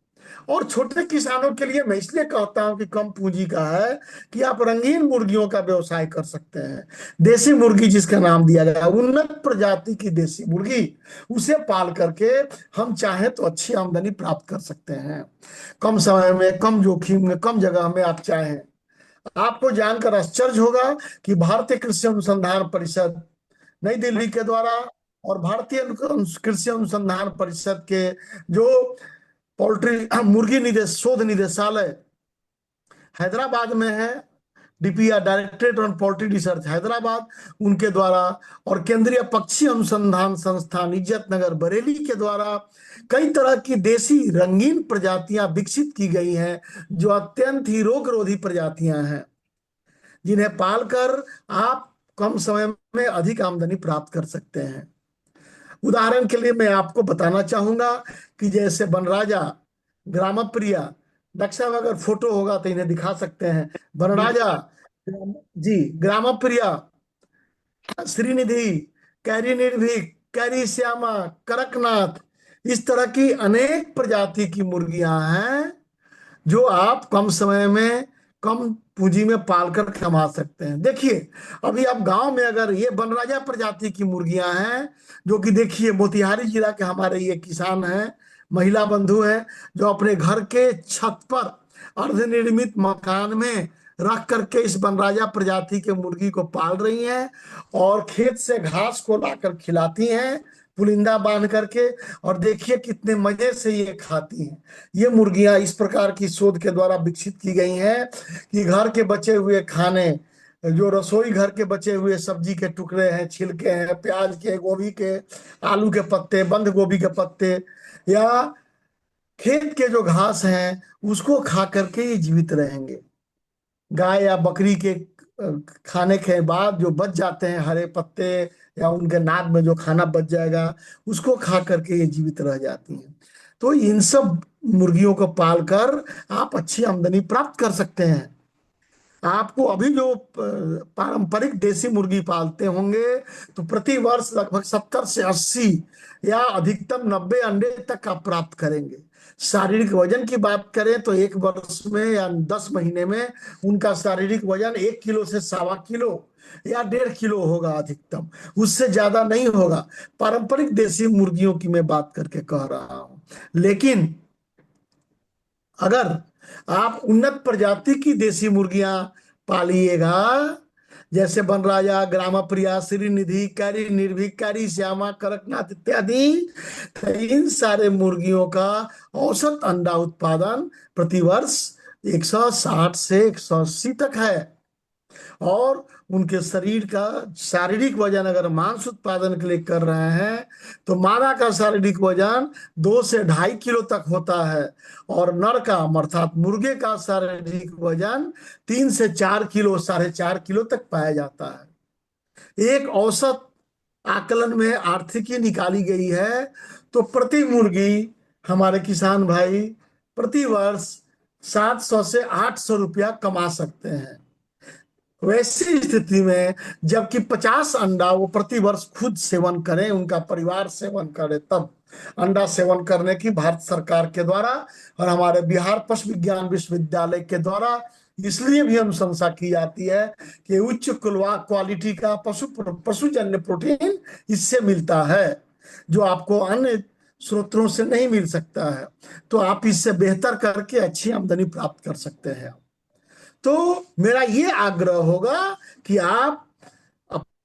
और छोटे किसानों के लिए मैं इसलिए कहता हूं कि कम पूंजी का है कि आप रंगीन मुर्गियों का व्यवसाय कर सकते हैं। देसी मुर्गी जिसका नाम दिया गया है, उन्नत प्रजाति की देसी मुर्गी, उसे पाल करके हम चाहें तो अच्छी आमदनी प्राप्त कर सकते हैं, कम समय में, कम जोखिम में, कम जगह में आप चाहें। आपको जानकर आश्चर्य होगा कि भारतीय कृषि अनुसंधान परिषद नई दिल्ली के द्वारा और भारतीय कृषि अनुसंधान परिषद के जो पोल्ट्री मुर्गी शोध निदेशालय हैदराबाद में है, DPR, directorate on poultry research Hyderabad, उनके द्वारा, और केंद्रीय पक्षी अनुसंधान संस्थान इज्जत नगर बरेली के द्वारा कई तरह की देसी रंगीन प्रजातियां विकसित की गई हैं जो अत्यंत ही रोगरोधी प्रजातियां हैं, जिन्हें पालकर आप कम समय में अधिक आमदनी प्राप्त कर सकते हैं। उदाहरण के लिए मैं आपको बताना चाहूंगा कि जैसे बनराजा, ग्रामप्रिया, डॉक्टर साहब अगर फोटो होगा तो इन्हें दिखा सकते हैं। बनराजा जी, ग्रामप्रिया, श्रीनिधि, कैरी निर्भीक, कैरी श्यामा, कड़कनाथ, इस तरह की अनेक प्रजाति की मुर्गियां हैं जो आप कम समय में, कम पूंजी में पालकर कमा सकते हैं। देखिए, अभी आप गांव में अगर ये बनराजा प्रजाति की मुर्गियां हैं, जो कि देखिए मोतिहारी जिला के हमारे ये किसान हैं, महिला बंधु हैं, जो अपने घर के छत पर अर्धनिर्मित मकान में रख करके इस बनराजा प्रजाति के मुर्गी को पाल रही हैं और खेत से घास को लाकर खिलाती हैं, पुलिंदा बांध करके, और देखिए कितने मजे से ये खाती हैं। ये मुर्गियां इस प्रकार की शोध के द्वारा विकसित की गई हैं कि घर के बचे हुए खाने, जो रसोई घर के बचे हुए सब्जी के टुकड़े हैं, छिलके हैं, प्याज के, गोभी के, आलू के पत्ते, बंद गोभी के पत्ते, या खेत के जो घास हैं, उसको खा करके ये जीवित रहेंगे। गाय या बकरी के खाने के बाद जो बच जाते हैं हरे पत्ते या उनके नाक में जो खाना बच जाएगा, उसको खा करके ये जीवित रह जाती हैं। तो इन सब मुर्गियों को पालकर आप अच्छी आमदनी प्राप्त कर सकते हैं। आपको अभी जो पारंपरिक देसी मुर्गी पालते होंगे तो प्रति वर्ष लगभग 70 से 80 या अधिकतम 90 अंडे तक आप प्राप्त करेंगे। शारीरिक वजन की बात करें तो 1 वर्ष में या 10 महीने में उनका शारीरिक वजन 1 किलो से 1.25 किलो या 1.5 किलो होगा अधिकतम, उससे ज्यादा नहीं होगा। पारंपरिक देसी मुर्गियों की मैं बात करके कह रहा हूं। लेकिन अगर आप उन्नत प्रजाति की देसी मुर्गियां पालिएगा, जैसे बनराजा, ग्रामप्रिया, श्रीनिधि, कैरी निर्भीक, कैरी श्यामा, कड़कनाथ इत्यादि, तो इन सारे मुर्गियों का औसत अंडा उत्पादन प्रतिवर्ष 160 से 180 तक है। और उनके शरीर का शारीरिक वजन अगर मांस उत्पादन के लिए कर रहे हैं तो मादा का शारीरिक वजन 2 से 2.5 किलो तक होता है और नर का अर्थात मुर्गे का शारीरिक वजन 3 से 4 किलो, 4.5 किलो तक पाया जाता है। एक औसत आकलन में आर्थिकी निकाली गई है, तो प्रति मुर्गी हमारे किसान भाई प्रति वर्ष 700 से 800 रुपया कमा सकते हैं। वैसी स्थिति में जबकि 50 अंडा वो प्रति वर्ष खुद सेवन करें, उनका परिवार सेवन करे, तब अंडा सेवन करने की भारत सरकार के द्वारा और हमारे बिहार पशु विज्ञान विश्वविद्यालय के द्वारा इसलिए भी अनुशंसा की जाती है कि उच्च क्वालिटी का पशुजन्य प्रोटीन इससे मिलता है, जो आपको अन्य स्रोतों से नहीं मिल सकता है। तो आप इससे बेहतर करके अच्छी आमदनी प्राप्त कर सकते हैं। तो मेरा ये आग्रह होगा कि आप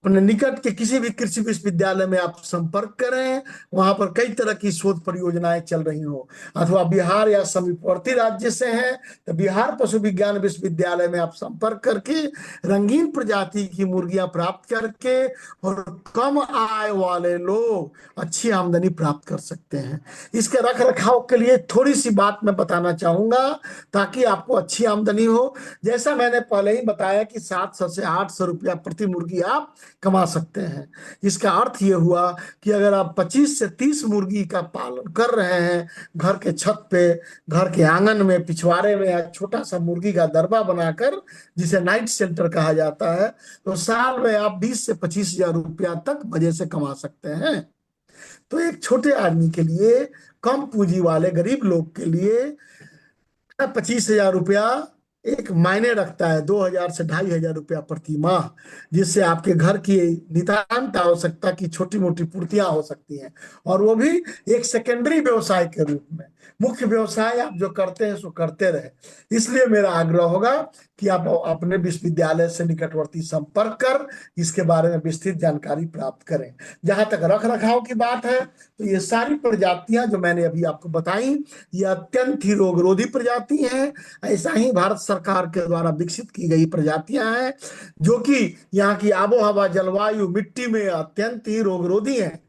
अपने निकट के किसी भी कृषि विश्वविद्यालय में आप संपर्क करें, वहां पर कई तरह की शोध परियोजनाएं चल रही हो, अथवा बिहार या समीपवर्ती राज्य से हैं तो बिहार पशु विज्ञान विश्वविद्यालय में आप संपर्क करके रंगीन प्रजाति की मुर्गियां प्राप्त करके और कम आय वाले लोग अच्छी आमदनी प्राप्त कर सकते हैं। इसके रख रखाव के लिए थोड़ी सी बात मैं बताना चाहूंगा ताकि आपको अच्छी आमदनी हो। जैसा मैंने पहले ही बताया कि 700 से 800 रुपया प्रति मुर्गी आप कमा सकते हैं। इसका अर्थ ये हुआ कि अगर आप 25 से 30 मुर्गी का पालन कर रहे हैं घर के छत पे, घर के आंगन में, पिछवाड़े में, या छोटा सा मुर्गी का दरबा बनाकर जिसे नाइट शेल्टर कहा जाता है, तो साल में आप 20 से 25 हजार रुपया तक मजे से कमा सकते हैं। तो एक छोटे आदमी के लिए, कम पूंजी वाले गरीब लोग के लिए 25 हजार रुपया एक मायने रखता है, 2000 से 2500 रुपया प्रति माह, जिससे आपके घर की नितांत आवश्यकता की छोटी मोटी पूर्तियां हो सकती हैं, और वो भी एक सेकेंडरी व्यवसाय के रूप में। मुख्य व्यवसाय आप जो करते हैं सो करते रहे। इसलिए मेरा आग्रह होगा कि आप अपने विश्वविद्यालय से निकटवर्ती संपर्क कर इसके बारे में विस्तृत जानकारी प्राप्त करें। जहां तक रख रखाव की बात है, तो ये सारी प्रजातियां जो मैंने अभी आपको बताई, ये अत्यंत ही रोगरोधी प्रजाति हैं। ऐसा ही भारत सरकार के द्वारा विकसित की गई प्रजातियां हैं जो कि यहाँ की आबो हवा, जलवायु, मिट्टी में अत्यंत ही रोगरोधी हैं,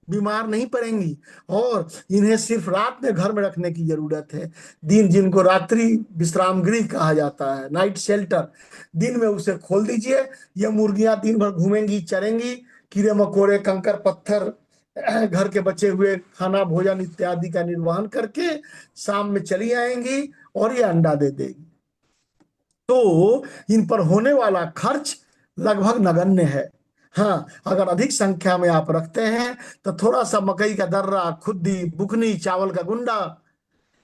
बीमार नहीं पड़ेंगी, और इन्हें सिर्फ रात में घर में रखने की जरूरत है। दिन, जिनको रात्रि विश्राम गृह कहा जाता है, नाइट शेल्टर, दिन में उसे खोल दीजिए। ये मुर्गियां दिन भर घूमेंगी, चरेंगी, कीड़े मकोड़े, कंकर पत्थर, घर के बचे हुए खाना भोजन इत्यादि का निर्वहन करके शाम में चली आएंगी और ये अंडा दे देगी। तो इन पर होने वाला खर्च लगभग नगण्य है। हाँ, अगर अधिक संख्या में आप रखते हैं तो थोड़ा सा मकई का दर्रा, खुद्दी, बुकनी, चावल का गुंडा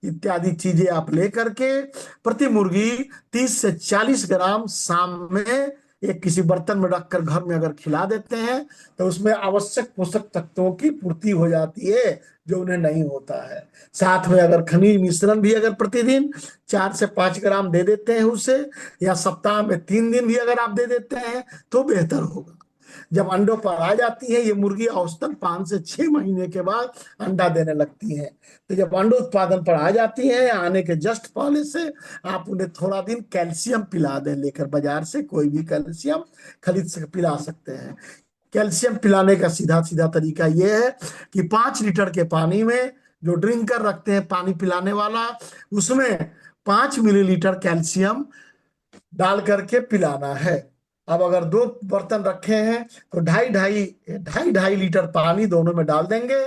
इत्यादि चीजें आप लेकर के प्रति मुर्गी 30 से 40 ग्राम शाम में एक किसी बर्तन में रखकर घर में अगर खिला देते हैं तो उसमें आवश्यक पोषक तत्वों की पूर्ति हो जाती है जो उन्हें नहीं होता है। साथ में अगर खनिज मिश्रण भी अगर प्रतिदिन 4 से 5 ग्राम दे देते हैं उसे, या सप्ताह में 3 दिन भी अगर आप दे देते हैं तो बेहतर होगा। जब अंडों पर आ जाती है ये मुर्गी, औसतन 5 से 6 महीने के बाद अंडा देने लगती हैं। तो जब अंडो उत्पादन पर आ जाती है, आने के जस्ट पहले से आप उन्हें थोड़ा दिन कैल्शियम पिला दें, लेकर बाजार से कोई भी कैल्शियम खरीद से पिला सकते हैं। कैल्शियम पिलाने का सीधा सीधा तरीका यह है कि 5 लीटर के पानी में, जो ड्रिंकर रखते हैं पानी पिलाने वाला, उसमें 5 मिलीलीटर कैल्शियम डाल करके पिलाना है। अब अगर 2 बर्तन रखे हैं तो ढाई लीटर पानी दोनों में डाल देंगे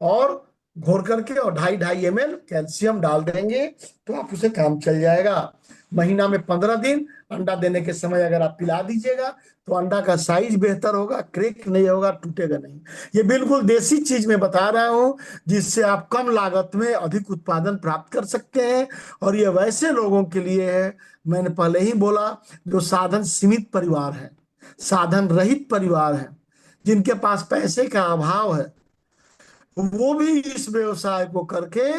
और घोर करके, और 2.5 ml कैल्शियम डाल देंगे, तो आप उसे काम चल जाएगा। महीना में 15 दिन अंडा देने के समय अगर आप पिला दीजिएगा तो अंडा का साइज बेहतर होगा, क्रैक नहीं होगा, टूटेगा नहीं। ये बिल्कुल देसी चीज में बता रहा हूं जिससे आप कम लागत में अधिक उत्पादन प्राप्त कर सकते हैं। और ये वैसे लोगों के लिए है, मैंने पहले ही बोला, जो साधन सीमित परिवार है, साधन रहित परिवार है, जिनके पास पैसे का अभाव है, वो भी इस व्यवसाय को करके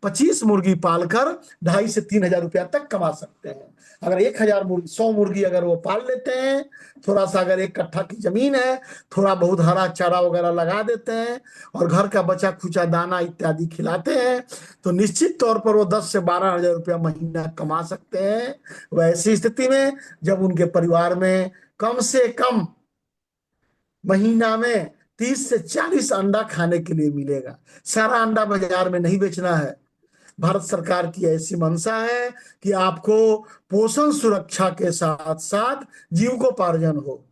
25 मुर्गी पालकर 2.5 से 3 हजार रुपया तक कमा सकते हैं। अगर 100 मुर्गी अगर वो पाल लेते हैं, थोड़ा सा अगर 1 कट्ठा की जमीन है, थोड़ा बहुत हरा चारा वगैरह लगा देते हैं और घर का बचा खुचा दाना इत्यादि खिलाते हैं, तो निश्चित तौर पर वो 10 से 12 हजार रुपया महीना कमा सकते हैं। वैसी स्थिति में जब उनके परिवार में कम से कम महीना में 30 से 40 अंडा खाने के लिए मिलेगा। सारा अंडा बाजार में नहीं बेचना है। भारत सरकार की ऐसी मंशा है कि आपको पोषण सुरक्षा के साथ साथ जीविकोपार्जन हो।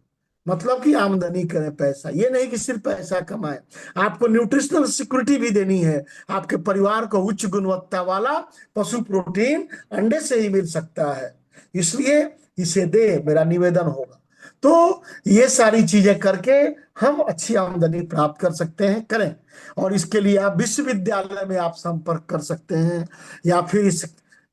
मतलब कि आमदनी करें पैसा, ये नहीं कि सिर्फ पैसा कमाए। आपको न्यूट्रिशनल सिक्योरिटी भी देनी है। आपके परिवार को उच्च गुणवत्ता वाला पशु प्रोटीन अंडे से ही मिल सकता है, इसलिए इसे दे, मेरा निवेदन होगा। तो ये सारी चीजें करके हम अच्छी आमदनी प्राप्त कर सकते हैं, करें। और इसके लिए आप विश्वविद्यालय में आप संपर्क कर सकते हैं, या फिर इस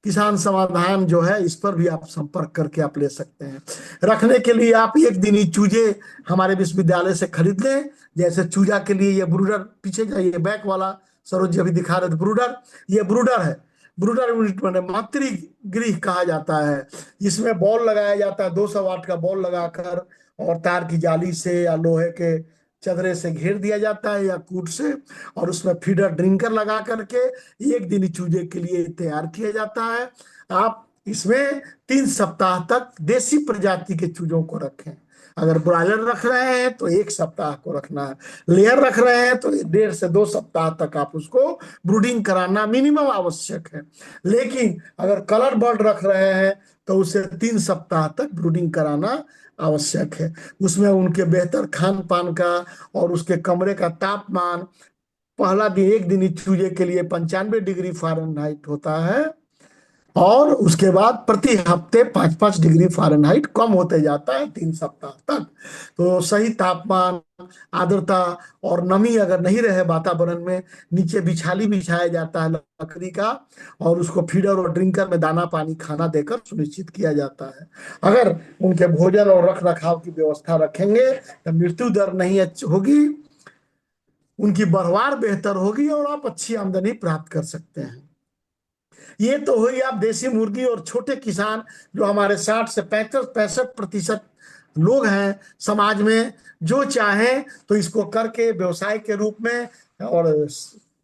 किसान समाधान जो है इस पर भी आप संपर्क करके आप ले सकते हैं। रखने के लिए आप एक दिन ही चूजे हमारे विश्वविद्यालय से खरीद लें। जैसे चूजा के लिए ये ब्रूडर, पीछे जाइए बैक वाला, सरोज जी अभी दिखा रहे थे ब्रूडर, ये ब्रूडर है। ब्रूडर यूनिट मैंने मातृगृह कहा जाता है। इसमें बॉल लगाया जाता है, 200 वाट का बॉल लगाकर, और तार की जाली से या लोहे के चदरे से घेर दिया जाता है या कूट से, और उसमें फीडर ड्रिंकर लगा करके एक दिन चूजे के लिए तैयार किया जाता है। आप इसमें 3 सप्ताह तक देसी प्रजाति के चूजों को रखें। अगर ब्रॉयलर रख रहे हैं तो 1 सप्ताह को रखना है, लेयर रख रहे हैं तो 1.5 से 2 सप्ताह तक आप उसको ब्रूडिंग कराना मिनिमम आवश्यक है। लेकिन अगर कलर बर्ड रख रहे हैं तो उसे 3 सप्ताह तक ब्रूडिंग कराना आवश्यक है। उसमें उनके बेहतर खान पान का और उसके कमरे का तापमान, पहला दिन एक दिन चूजे के लिए 95 डिग्री फ़ारेनहाइट होता है, और उसके बाद प्रति हफ्ते 5-5 डिग्री फ़ारेनहाइट कम होते जाता है 3 सप्ताह तक। तो सही तापमान, आर्द्रता और नमी अगर नहीं रहे वातावरण में, नीचे बिछाली बिछाया जाता है लकड़ी का, और उसको फीडर और ड्रिंकर में दाना पानी खाना देकर सुनिश्चित किया जाता है। अगर उनके भोजन और रख रखाव की व्यवस्था रखेंगे तो मृत्यु दर नहीं होगी, उनकी बढ़वार बेहतर होगी, और आप अच्छी आमदनी प्राप्त कर सकते हैं। ये तो हुई आप देसी मुर्गी और छोटे किसान, जो हमारे 60 से 65% लोग हैं समाज में, जो चाहें तो इसको करके व्यवसाय के रूप में और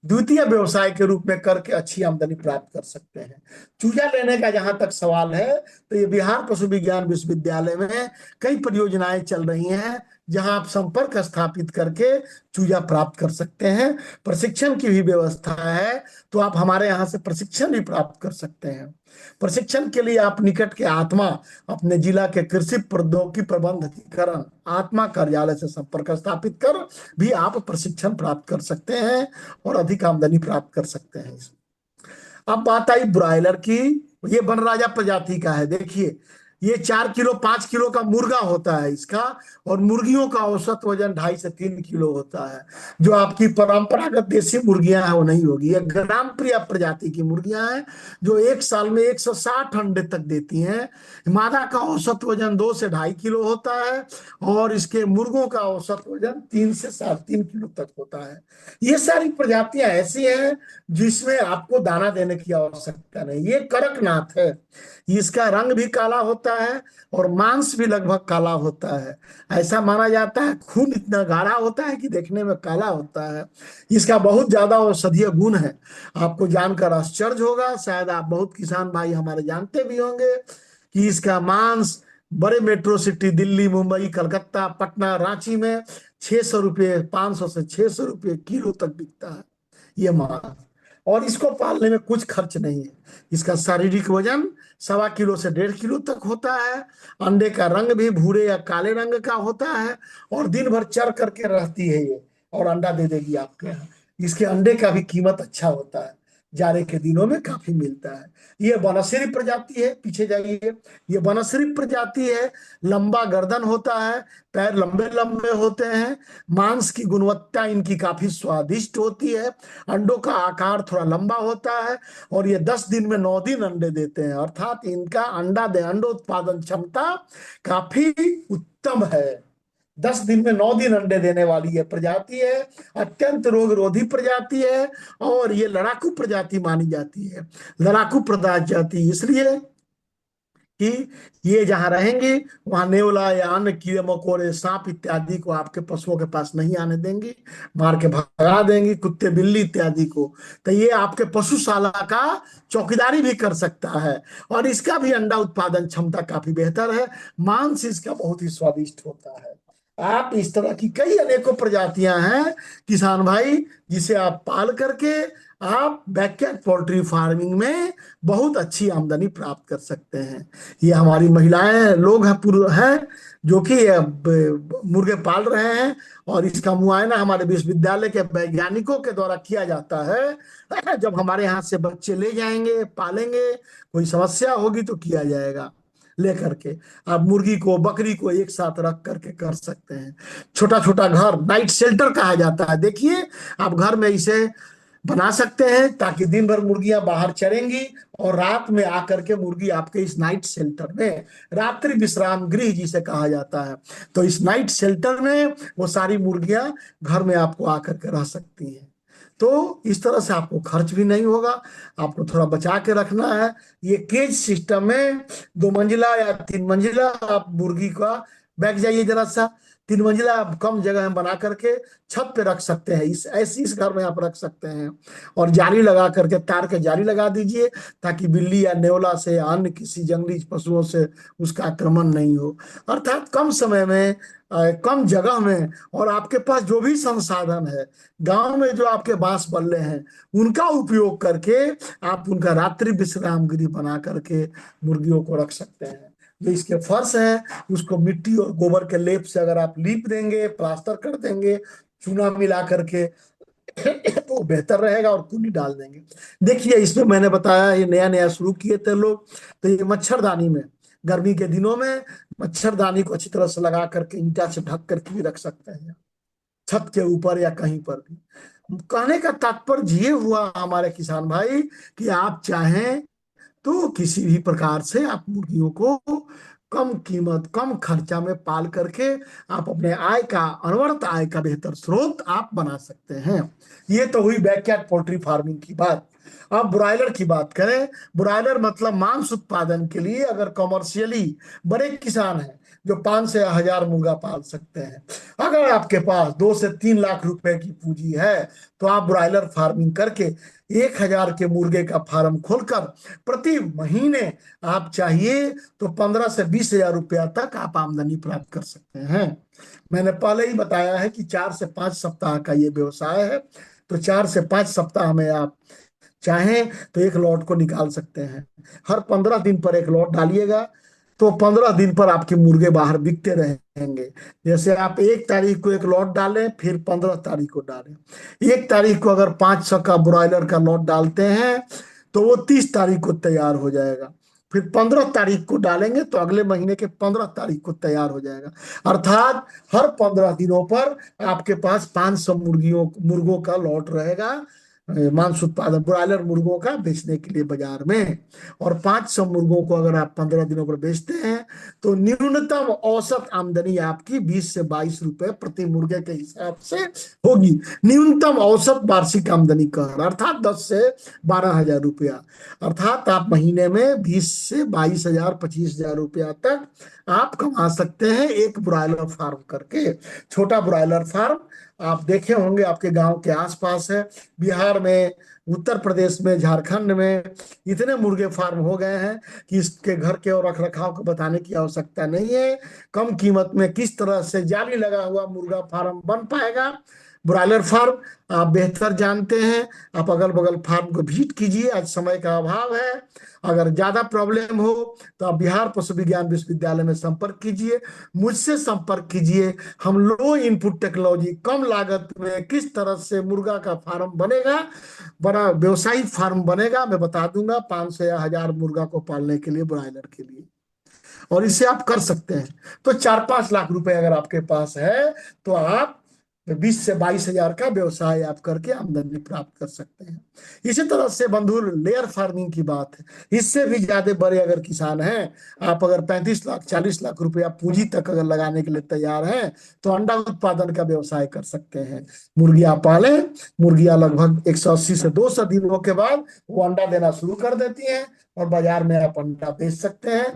द्वितीय व्यवसाय के रूप में करके अच्छी आमदनी प्राप्त कर सकते हैं। चूजा लेने का जहां तक सवाल है, तो ये बिहार पशु विज्ञान विश्वविद्यालय में कई परियोजनाएं चल रही हैं, जहां आप संपर्क स्थापित करके चूजा प्राप्त कर सकते हैं। प्रशिक्षण की भी व्यवस्था है, तो आप हमारे यहाँ से प्रशिक्षण भी प्राप्त कर सकते हैं। प्रशिक्षण के लिए आप निकट के आत्मा, अपने जिला के कृषि प्रौद्योगिकी प्रबंध अधिकरण आत्मा कार्यालय से संपर्क स्थापित कर भी आप प्रशिक्षण प्राप्त कर सकते हैं और अधिक आमदनी प्राप्त कर सकते हैं। अब बात आई ब्रॉयलर की। ये बनराजा प्रजाति का है। देखिए, ये 4 किलो 5 किलो का मुर्गा होता है इसका, और मुर्गियों का औसत वजन 2.5 से 3 किलो होता है। जो आपकी परंपरागत देसी मुर्गियां हैं वो नहीं होगी। ये ग्राम प्रिया प्रजाति की मुर्गियां हैं, जो एक साल में 160 अंडे तक देती हैं। मादा का औसत वजन 2 से 2.5 किलो होता है, और इसके मुर्गों का औसत वजन 3 से 3.5 किलो तक होता है। ये सारी प्रजातियां ऐसी हैं जिसमें आपको दाना देने की आवश्यकता नहीं। ये कड़कनाथ है, इसका रंग भी काला होता है और मांस भी लगभग काला होता है। ऐसा माना जाता है खून इतना गाढ़ा होता है कि देखने में काला होता है। इसका बहुत ज्यादा औषधीय गुण है। आपको जानकर आश्चर्य होगा, शायद आप बहुत किसान भाई हमारे जानते भी होंगे, कि इसका मांस बड़े मेट्रो सिटी दिल्ली, मुंबई, कलकत्ता, पटना, रांची में 600 रुपये, 500 से 600 रुपये किलो तक बिकता है ये मांस। और इसको पालने में कुछ खर्च नहीं है। इसका शारीरिक वजन 1.25 किलो से 1.5 किलो तक होता है। अंडे का रंग भी भूरे या काले रंग का होता है, और दिन भर चर करके रहती है ये, और अंडा दे देगी आपके यहाँ। इसके अंडे का भी कीमत अच्छा होता है, जाड़े के दिनों में काफी मिलता है। ये बनश्री प्रजाति है, पीछे जाइए। ये बनश्री प्रजाति है, लंबा गर्दन होता है, पैर लंबे लंबे होते हैं, मांस की गुणवत्ता इनकी काफी स्वादिष्ट होती है, अंडों का आकार थोड़ा लंबा होता है, और ये 10 दिन में 9 दिन अंडे देते हैं। अर्थात इनका अंडा उत्पादन क्षमता काफी उत्तम है। 10 दिन में 9 दिन अंडे देने वाली ये प्रजाति है। अत्यंत रोगरोधी प्रजाति है, और ये लड़ाकू प्रजाति मानी जाती है। लड़ाकू प्रजाति इसलिए कि ये जहां रहेंगे वहां नेवला या अन्य कीड़े मकोड़े, सांप इत्यादि को आपके पशुओं के पास नहीं आने देंगी, मार के भगा देंगी, कुत्ते बिल्ली इत्यादि को। तो ये आपके पशुशाला का चौकीदारी भी कर सकता है, और इसका भी अंडा उत्पादन क्षमता काफी बेहतर है। मांस इसका बहुत ही स्वादिष्ट होता है। आप इस तरह की कई अनेकों प्रजातियां हैं किसान भाई, जिसे आप पाल करके आप बैकयार्ड पोल्ट्री फार्मिंग में बहुत अच्छी आमदनी प्राप्त कर सकते हैं। ये हमारी महिलाएं लोग हैं जो कि मुर्गे पाल रहे हैं, और इसका मुआयना हमारे विश्वविद्यालय के वैज्ञानिकों के द्वारा किया जाता है। जब हमारे यहाँ से बच्चे ले जाएंगे, पालेंगे, कोई समस्या होगी तो किया जाएगा लेकर के। आप मुर्गी को, बकरी को एक साथ रख करके कर सकते हैं। छोटा छोटा घर, नाइट शेल्टर कहा जाता है, देखिए आप घर में इसे बना सकते हैं ताकि दिन भर मुर्गियां बाहर चरेंगी और रात में आकर के मुर्गी आपके इस नाइट शेल्टर में, रात्रि विश्राम गृह जिसे कहा जाता है, तो इस नाइट शेल्टर में वो सारी मुर्गियां घर में आपको आकर के रह सकती हैं। तो इस तरह से आपको खर्च भी नहीं होगा, आपको थोड़ा बचा के रखना है। ये केज सिस्टम में 2 मंजिला या 3 मंजिला आप मुर्गी का, बैठ जाइए जरा सा, 3 मंजिला आप कम जगह में बना करके छत पे रख सकते हैं। इस घर में आप रख सकते हैं, और जाली लगा करके, तार के जाली लगा दीजिए ताकि बिल्ली या नेवला से या अन्य किसी जंगली पशुओं से उसका आक्रमण नहीं हो। अर्थात कम समय में, कम जगह में, और आपके पास जो भी संसाधन है, गांव में जो आपके बांस बल्ले हैं उनका उपयोग करके आप उनका रात्रि विश्राम गृह बना करके मुर्गियों को रख सकते हैं। जो इसके फर्श है उसको मिट्टी और गोबर के लेप से अगर आप लीप देंगे, प्लास्टर कर देंगे, चूना मिला करके, तो बेहतर रहेगा, और कूनी डाल देंगे। देखिए इसमें मैंने बताया, ये नया नया शुरू किए थे लोग, तो ये मच्छरदानी में, गर्मी के दिनों में मच्छरदानी को अच्छी तरह से लगा करके ईंटा से ढक करके भी रख सकते हैं, छत के ऊपर या कहीं पर भी। कहने का तात्पर्य ये हुआ हमारे किसान भाई कि आप चाहें तो किसी भी प्रकार से आप मुर्गियों को कम कीमत, कम खर्चा में पाल करके आप अपने आय का, अनवरत आय का बेहतर स्रोत आप बना सकते हैं। ये तो हुई बैकयार्ड पोल्ट्री फार्मिंग की बात। अब ब्रॉयलर की बात करें। ब्रॉयलर मतलब मांस उत्पादन के लिए अगर कमर्शियली बड़े किसान हैं जो 500 से 1000 मुर्गा पाल सकते हैं, अगर आपके पास 2 से 3 लाख रुपए की पूंजी है, तो आप ब्रॉयलर फार्मिंग करके 1000 के मुर्गे का फार्म खोलकर प्रति महीने आप चाहिए तो 15 से 20 हजार रुपया तक आप आमदनी प्राप्त कर सकते हैं। मैंने पहले ही बताया है कि 4 से 5 सप्ताह का ये व्यवसाय है, तो 4 से 5 सप्ताह में आप चाहें तो एक लॉट को निकाल सकते हैं। हर 15 दिन पर एक लॉट डालिएगा, तो 15 दिन पर आपके मुर्गे बाहर बिकते रहेंगे। जैसे आप 1 तारीख को एक लॉट डालें, फिर 15 तारीख को डालें। 1 तारीख को अगर 500 का ब्रॉयलर का लॉट डालते हैं तो वो 30 तारीख को तैयार हो जाएगा। फिर 15 तारीख को डालेंगे तो अगले महीने के 15 तारीख को तैयार हो जाएगा। अर्थात हर 15 दिनों पर आपके पास 500 मुर्गों का लॉट रहेगा, मांस उत्पादन ब्रॉयलर मुर्गों का बेचने के लिए बाजार में। और 500 मुर्गों को अगर आप 15 दिनों पर बेचते हैं तो न्यूनतम औसत आमदनी आपकी 20 से 22 रुपए प्रति मुर्गे के हिसाब से होगी। न्यूनतम औसत वार्षिक आमदनी कर, अर्थात 10 से 12 हजार रुपया। अर्थात आप महीने में 20 से 22 हजार, 25 हजार रुपया तक आप कमा सकते हैं एक ब्रॉयलर फार्म करके। छोटा ब्रॉयलर फार्म आप देखे होंगे, आपके गांव के आसपास है, बिहार में, उत्तर प्रदेश में, झारखंड में इतने मुर्गे फार्म हो गए हैं कि इसके घर के और रख रखाव को बताने की आवश्यकता नहीं है। कम कीमत में किस तरह से जाली लगा हुआ मुर्गा फार्म बन पाएगा, ब्रॉयलर फार्म आप बेहतर जानते हैं। आप अगल बगल फार्म को विजिट कीजिए, आज समय का अभाव है। अगर ज्यादा प्रॉब्लम हो तो आप बिहार पशु विज्ञान विश्वविद्यालय में संपर्क कीजिए, मुझसे संपर्क कीजिए। हम लो इनपुट टेक्नोलॉजी, कम लागत में किस तरह से मुर्गा का फार्म बनेगा, बड़ा व्यवसायिक फार्म बनेगा, मैं बता दूंगा। 500 या 1000 मुर्गा को पालने के लिए, ब्रॉयलर के लिए, और इसे आप कर सकते हैं। तो 4-5 लाख रुपए अगर आपके पास है तो आप 20 से 22 हजार का व्यवसाय आप करके आमदनी प्राप्त कर सकते हैं। इसी तरह से बंधु लेयर फार्मिंग की बात है, इससे भी ज्यादा बड़े अगर किसान हैं, आप अगर 35 लाख 40 लाख रुपया पूंजी तक अगर लगाने के लिए तैयार हैं, तो अंडा उत्पादन का व्यवसाय कर सकते हैं। मुर्गियां पालें, मुर्गियां लगभग 180 से 200 दिनों के बाद वो अंडा देना शुरू कर देती हैं, और बाजार में आप अंडा बेच सकते हैं।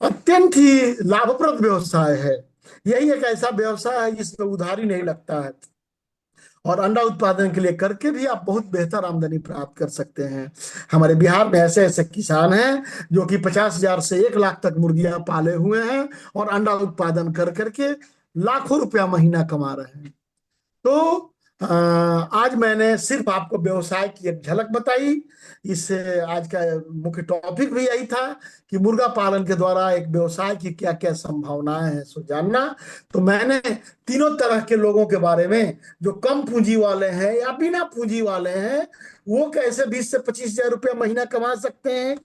अत्यंत ही लाभप्रद व्यवसाय है। यही एक ऐसा व्यवसाय है जिसमें उधारी नहीं लगता है, और अंडा उत्पादन के लिए करके भी आप बहुत बेहतर आमदनी प्राप्त कर सकते हैं। हमारे बिहार में ऐसे ऐसे किसान हैं जो कि 50,000 से 1 लाख तक मुर्गियां पाले हुए हैं और अंडा उत्पादन कर करके लाखों रुपया महीना कमा रहे हैं। तो आज मैंने सिर्फ आपको व्यवसाय की एक झलक बताई। इससे आज का मुख्य टॉपिक भी यही था कि मुर्गा पालन के द्वारा एक व्यवसाय की क्या क्या संभावनाएं हैं सो जानना। तो मैंने तीनों तरह के लोगों के बारे में, जो कम पूंजी वाले हैं या बिना पूंजी वाले हैं, वो कैसे 20 से 25 हजार रुपया महीना कमा सकते हैं,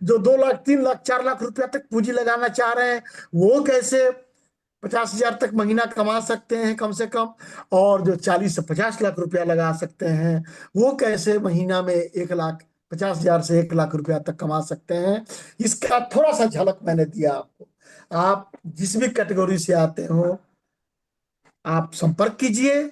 जो 2 लाख 3 लाख 4 लाख रुपया तक पूंजी लगाना चाह रहे हैं वो कैसे 50 हजार तक महीना कमा सकते हैं कम से कम, और जो 40 से 50 लाख रुपया लगा सकते हैं वो कैसे महीना में 1 लाख 50 हजार से 1 लाख रुपया तक कमा सकते हैं। इसका थोड़ा सा झलक मैंने दिया आपको। आप जिस भी कैटेगरी से आते हो आप संपर्क कीजिए,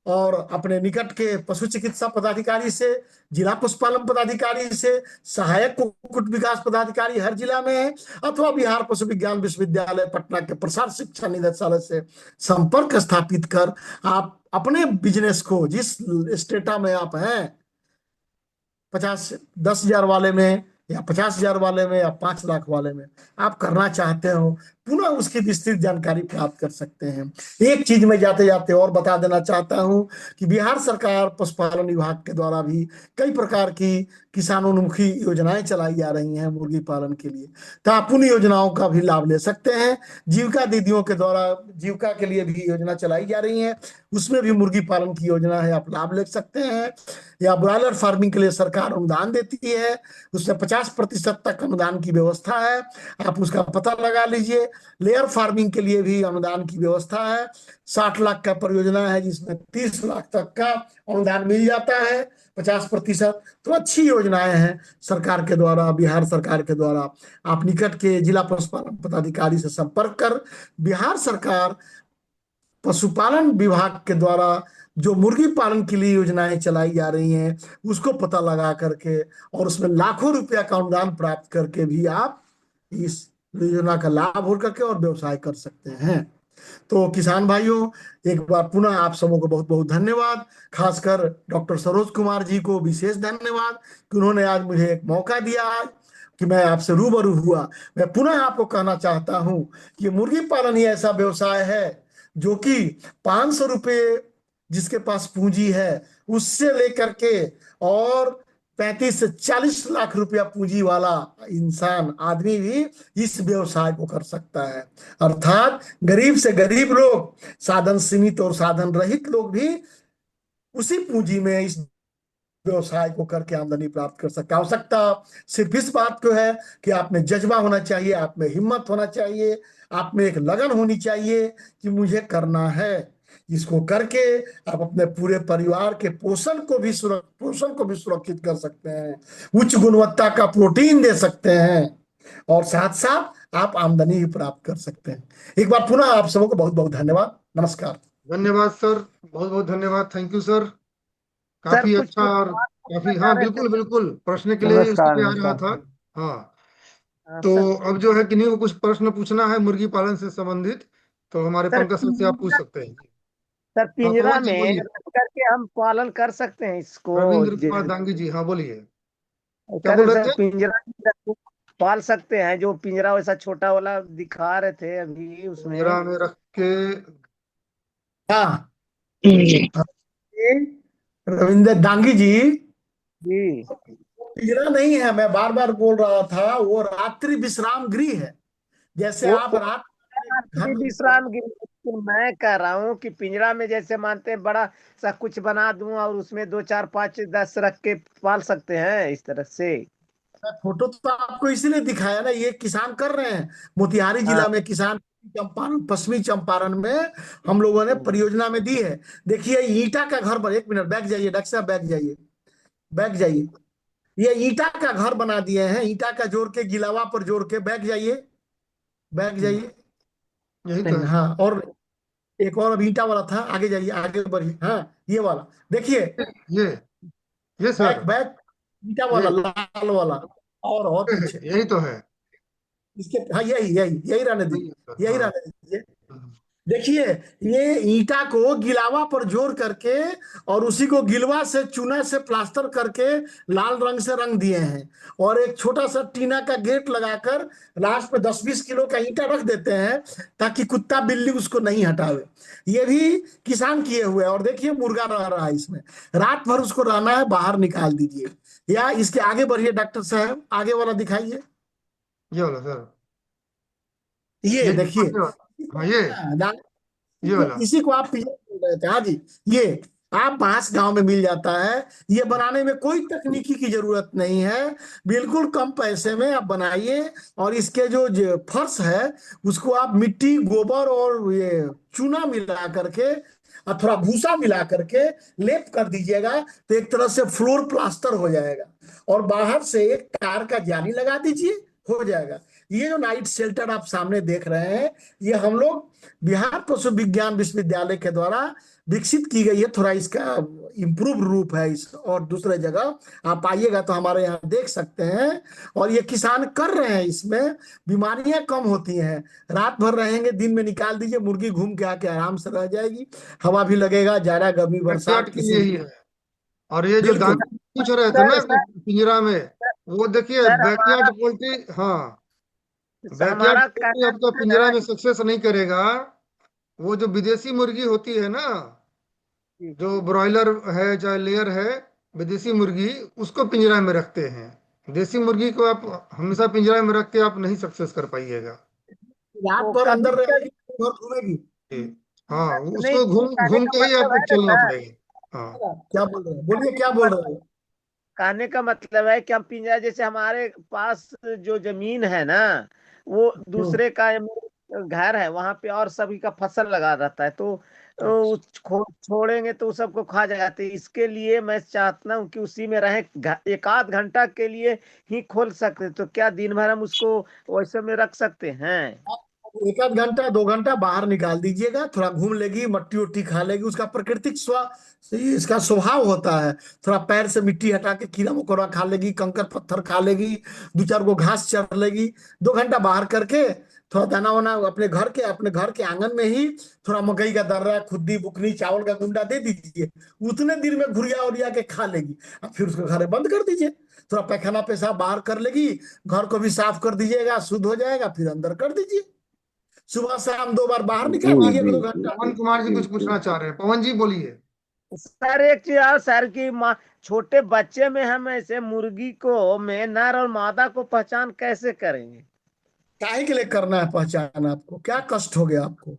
और अपने निकट के पशु चिकित्सा पदाधिकारी से, जिला पशुपालन पदाधिकारी से, सहायक कुक्कुट विकास पदाधिकारी हर जिला में है, अथवा बिहार पशु विज्ञान विश्वविद्यालय पटना के प्रसार शिक्षा निदेशालय से संपर्क स्थापित कर आप अपने बिजनेस को, जिस स्टेटा में आप हैं, 10 हजार वाले में या 50 हजार वाले में या 5 लाख वाले में आप करना चाहते हो, पुनः उसकी विस्तृत जानकारी प्राप्त कर सकते हैं। एक चीज मैं जाते जाते और बता देना चाहता हूं कि बिहार सरकार पशुपालन विभाग के द्वारा भी कई प्रकार की किसानोन्मुखी योजनाएं चलाई जा रही हैं मुर्गी पालन के लिए, तो आप उन योजनाओं का भी लाभ ले सकते हैं। जीविका दीदियों के द्वारा जीविका के लिए भी योजना चलाई जा रही है, उसमें भी मुर्गी पालन की योजना है, आप लाभ ले सकते हैं। या ब्रॉयलर फार्मिंग के लिए सरकार अनुदान देती है, उसमें 50% तक अनुदान की व्यवस्था है, आप उसका पता लगा लीजिए। लेयर फार्मिंग के लिए भी अनुदान की व्यवस्था है, 60 लाख का परियोजना है जिसमें 30 लाख तक का अनुदान मिल जाता है, 50%। तो अच्छी योजनाएं हैं सरकार के द्वारा, बिहार सरकार के द्वारा। आप निकट के जिला पशुपालन पदाधिकारी से संपर्क कर बिहार सरकार पशुपालन विभाग के द्वारा जो मुर्गी पालन के लिए योजनाएं चलाई जा रही हैं उसको पता लगा करके और उसमें लाखों रुपया का अनुदान प्राप्त करके भी आप इस योजना का लाभ उठा करके और व्यवसाय कर सकते हैं। तो किसान भाइयों, एक बार पुनः आप सबों को बहुत बहुत धन्यवाद। खासकर डॉक्टर सरोज कुमार जी को विशेष धन्यवाद कि उन्होंने आज मुझे एक मौका दिया आज कि मैं आपसे रूबरू हुआ। मैं पुनः आपको कहना चाहता हूं कि मुर्गी पालन ही ऐसा व्यवसाय है जो कि 500 रुपये जिसके पास पूंजी है उससे लेकर के और 35 से 40 लाख रुपया पूंजी वाला इंसान आदमी भी इस व्यवसाय को कर सकता है। अर्थात गरीब से गरीब लोग, साधन सीमित और साधन रहित लोग भी उसी पूंजी में इस व्यवसाय को करके आमदनी प्राप्त कर सकते हैं। आवश्यकता सिर्फ इस बात को है कि आप में जज्बा होना चाहिए, आप में हिम्मत होना चाहिए, आप में एक लगन होनी चाहिए कि मुझे करना है। इसको करके आप अपने पूरे परिवार के पोषण को भी सुरक्षित कर सकते हैं, उच्च गुणवत्ता का प्रोटीन दे सकते हैं और साथ साथ आप आमदनी भी प्राप्त कर सकते हैं। एक बार पुनः आप सबको बहुत बहुत धन्यवाद। नमस्कार। धन्यवाद सर, बहुत बहुत धन्यवाद। थैंक यू सर, काफी कुछ अच्छा। और काफी, हाँ बिल्कुल बिल्कुल, प्रश्न के लिए ही नमस्कार, उसके आ रहा नमस्कार। था। हाँ, तो अब जो है किन्हीं को कुछ प्रश्न पूछना है मुर्गी पालन से संबंधित, तो हमारे सर पंकज सर से आप पूछ सकते हैं। सर हाँ पिंजरा पवन जी में बोलिए। रख करके हम पालन कर सकते हैं इसको? रविंद्र कुमार दांगी जी, हाँ बोलिए, क्या कह बोल रहे रहे सर थे? पिंजरा में रख के पाल सकते हैं, जो पिंजरा वैसा छोटा वाला दिखा रहे थे अभी उसमें। पिंजरा में रख के, हाँ, रविंद्र दांगी जी, जी पिंजरा नहीं है, मैं बार बार बोल रहा था, वो रात्रि विश्राम गृह है। जैसे वो आप रात घर रात्रि में विश्राम गृह, लेकिन मैं कह रहा हूँ कि पिंजरा में जैसे मानते हैं बड़ा सा कुछ बना दूं और उसमें 2 4 5 10 रख के पाल सकते हैं इस तरह से। फोटो तो आपको इसीलिए दिखाया ना, ये किसान कर रहे हैं मोतिहारी हाँ। जिला में। किसान चंपारण, पश्चिमी चंपारण में हम लोगों ने परियोजना में दी है। देखिए ईंटा का घर पर, एक मिनट बैठ जाइए डॉक्टर साहब, बैठ जाइए, बैठ जाइए। ये ईंटा का घर बना दिए हैं, ईंटा का जोड़ के गिलावा पर जोड़ के, बैठ जाइए, बैठ जाइए। यही तो है। हाँ, और एक और अब ईंटा वाला था, आगे जाइए, आगे बढ़िए। हाँ, ये वाला देखिए, ये ये बैक सर, बैक, ईंटा ये वाला लाल वाला, और पीछे यही तो है। इसके। हाँ, यही यही यही रहने यही दीजिए, है सर, यही हाँ। रहने दीजिए। देखिए, ये ईंटा को गिलावा पर जोड़ करके और उसी को गिलवा से चूना से प्लास्टर करके लाल रंग से रंग दिए हैं, और एक छोटा सा टीना का गेट लगाकर लास्ट में 10-20 किलो का ईंटा रख देते हैं ताकि कुत्ता बिल्ली उसको नहीं हटावे। ये भी किसान किए हुए हैं। और देखिए, मुर्गा रह रहा है इसमें, रात भर उसको रहना है, बाहर निकाल दीजिए। या इसके आगे बढ़िए डॉक्टर साहब, आगे वाला दिखाइए। ये वाला सर, ये ये देखिए, हाँ ये वाला। इसी को आप पिजन बोल रहे थे। हाँ जी, ये आप बांस गांव में मिल जाता है। ये बनाने में कोई तकनीकी की जरूरत नहीं है, बिल्कुल कम पैसे में आप बनाइए। और इसके जो फर्श है उसको आप मिट्टी, गोबर और ये चूना मिला करके और थोड़ा भूसा मिला करके लेप कर दीजिएगा, तो एक तरह से फ्लोर प्लास्टर हो जाएगा। और बाहर से एक तार का जाली लगा दीजिए, हो जाएगा। ये जो नाइट शेल्टर आप सामने देख रहे हैं, ये हम लोग बिहार पशु विज्ञान विश्वविद्यालय के द्वारा विकसित की गई है। थोड़ा इसका इम्प्रूव रूप है इस, और दूसरे जगह आप आइएगा तो हमारे यहाँ देख सकते हैं। और ये किसान कर रहे हैं, इसमें बीमारियां कम होती हैं। रात भर रहेंगे, दिन में निकाल दीजिए, मुर्गी घूम के आके आराम से रह जाएगी, हवा भी लगेगा, जाड़ा गर्मी बैकयार्ड बरसात के किसी लिए भी। ही है। और ये जो बिल्कुल। दाना पूछ रहे थे सर ना सर पिंजरा में, वो देखिए सर बैकयार्ड हमारा पोल्ट्री, हाँ बैकयार्ड हमारा पोल्ट्री कहना आपका है पिंजरा ना में सक्सेस नहीं करेगा। वो जो विदेशी मुर्गी होती है ना, कि जो ब्रॉयलर है चाहे लेयर है, विदेशी मुर्गी उसको पिंजरा में रखते हैं। देसी मुर्गी को आप हमेशा पिंजरा में रख के आप नहीं सक्सेस कर पाइएगा। रात वो भर अंदर कभी रहेगी, कभी घर घूमेगी। जी। हाँ, नहीं, उसको घूम कहने घूम का के ही मतलब आपको है ना चलना सर, पड़ेगा। हाँ क्या बोल रहे हैं, बोलिए कहने क्या का बोल रहे मतलब हैं। कहने का मतलब है कि हम पिंजरा, जैसे हमारे पास जो जमीन है ना, वो हम्म। दूसरे का घर है, वहां पे और सभी का फसल लगा रहता है, तो छोड़ेंगे तो उस सबको खा जाएगा। तो इसके लिए मैं चाहता हूँ कि उसी में रहे, एक आध घंटा के लिए ही खोल सकते, तो क्या दिन भर हम उसको वैसे में रख सकते हैं? एक आध घंटा 2 घंटा बाहर निकाल दीजिएगा, थोड़ा घूम लेगी, मट्टी उट्टी खा लेगी, उसका प्राकृतिक इसका स्वभाव होता है। थोड़ा पैर से मिट्टी हटा के कीड़ा मकोड़ा खा लेगी, कंकर पत्थर खा लेगी, 2-4 को घास चर लेगी। 2 घंटा बाहर करके थोड़ा दाना वाना अपने घर के आंगन में ही थोड़ा मकई का दर्रा, खुद्दी बुकनी, चावल का गुंडा दे दीजिए। उतने दिन में घुरिया उरिया के खा लेगी। अब फिर उसको घर बंद कर दीजिए, थोड़ा पैखाना पेशाब बाहर कर लेगी, घर को भी साफ कर दीजिएगा, शुद्ध हो जाएगा, फिर अंदर कर दीजिए। सुबह शाम 2 बार बाहर जी निकाल दीजिए, जी 2 घंटा। पवन कुमार जी जी कुछ जी पूछना चाह रहे हैं, पवन जी बोलिए। सर एक चीज और सर, की माँ, छोटे बच्चे में हम ऐसे मुर्गी को में नर और मादा को पहचान कैसे करेंगे? काहे के लिए करना है पहचान, आपको क्या कष्ट हो गया आपको।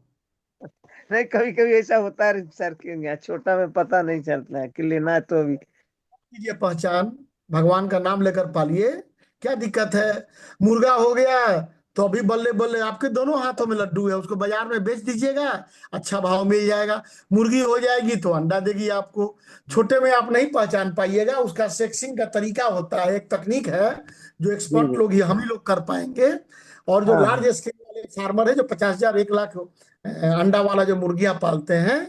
नहीं, कभी कभी ऐसा होता है सर, क्यों गया छोटा में पता नहीं चलता है कि लेना है तो अभी। कीजिए पहचान, भगवान का नाम लेकर पालिए, क्या दिक्कत है। मुर्गा हो गया तो अभी बल्ले बल्ले आपके दोनों हाथों में लड्डू है, उसको बाजार में बेच दीजिएगा, अच्छा भाव मिल जाएगा। मुर्गी हो जाएगी तो अंडा देगी आपको। छोटे में आप नहीं पहचान पाइएगा, उसका सेक्सिंग का तरीका होता है, एक तकनीक है जो जी एक्सपर्ट जी। लोग ही, हम ही लोग कर पाएंगे। और जो हाँ हाँ। लार्ज स्केल वाले फार्मर है, जो 50,000 1 लाख अंडा वाला जो मुर्गियां पालते हैं,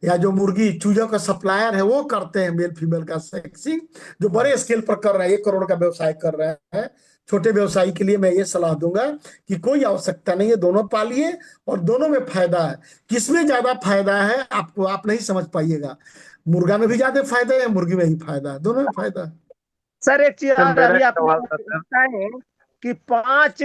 या जो मुर्गी चूजों का सप्लायर है, वो करते हैं मेल फीमेल का सेक्सिंग। जो बड़े स्केल पर कर रहे हैं, 1 करोड़ का व्यवसाय कर रहे हैं, छोटे व्यवसायी के लिए मैं ये सलाह दूंगा कि कोई आवश्यकता नहीं है, दोनों पालिए और दोनों में फायदा है। किसमें ज्यादा फायदा है आपको, आप नहीं समझ पाइएगा। मुर्गा में भी ज्यादा फायदा है, मुर्गी में ही फायदा है, दोनों में फायदा है। सर एक चीज सर और, मेरा अभी एक आपने सवाल था सर। बताए कि 5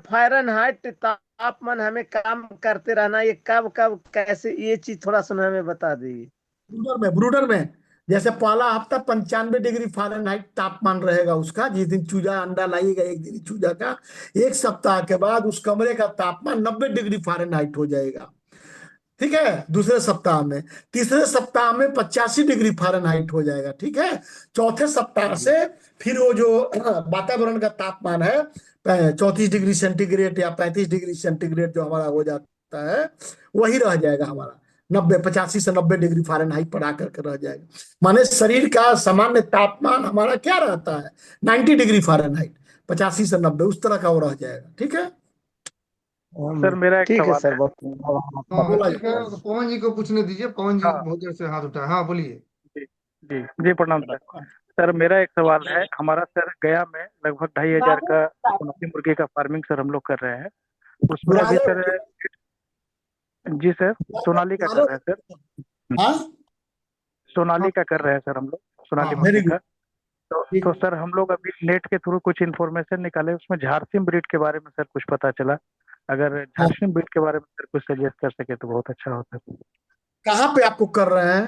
फ़ारेनहाइट तापमान हमें काम करते रहना, ये कब कब कैसे, ये चीज थोड़ा सा हमें बता दीजिए। ब्रूडर में जैसे पहला हफ्ता 95 डिग्री फ़ारेनहाइट तापमान रहेगा उसका, जिस दिन चूजा अंडा लाएगा, एक दिन चूजा का। 1 सप्ताह के बाद उस कमरे का तापमान 90 डिग्री फ़ारेनहाइट हो जाएगा। ठीक है, दूसरे सप्ताह में। तीसरे सप्ताह में 85 डिग्री फ़ारेनहाइट हो जाएगा। ठीक है, चौथे सप्ताह से फिर वो जो वातावरण का तापमान है 34 डिग्री सेंटीग्रेड या 35 डिग्री सेंटीग्रेड जो हमारा हो जाता है, वही रह जाएगा हमारा। 85 से 90 डिग्री फ़ारेनहाइट पर आकर के रह जाएगा। माने शरीर का सामान्य तापमान हमारा क्या रहता है, 90 डिग्री फ़ारेनहाइट, 85 से 90 उस तरह का वो रह जाएगा। ठीक है। सर मेरा एक ठीक है सवाल सर, है। बहुत हाँ बोला ठीक है, तो पवन जी को पूछने दीजिए, पवन जी हाँ बहुत देर से हाथ उठाए। हाँ बोलिए। जी जी जी, प्रणाम सर। सर मेरा एक सवाल है, हमारा सर गया में लगभग 2,500 का सोनाली मुर्गी का फार्मिंग सर हम लोग कर रहे हैं। उसमें अभी ब्रायलर सर जी सर, सोनाली का कर रहे हैं सर। हाँ सोनाली का कर रहे हैं सर हम लोग, सोनाली हाँ, वेरी मुर्गी गुड। का। तो सर हम लोग अभी नेट के थ्रू कुछ इन्फॉर्मेशन निकाले, उसमें झारसिम ब्रीड के बारे में सर कुछ पता चला। अगर हाँ, झारसिम ब्रीड के बारे में सर कुछ सजेस्ट कर सके तो बहुत अच्छा होता। कहाँ पे आपको कर रहे हैं?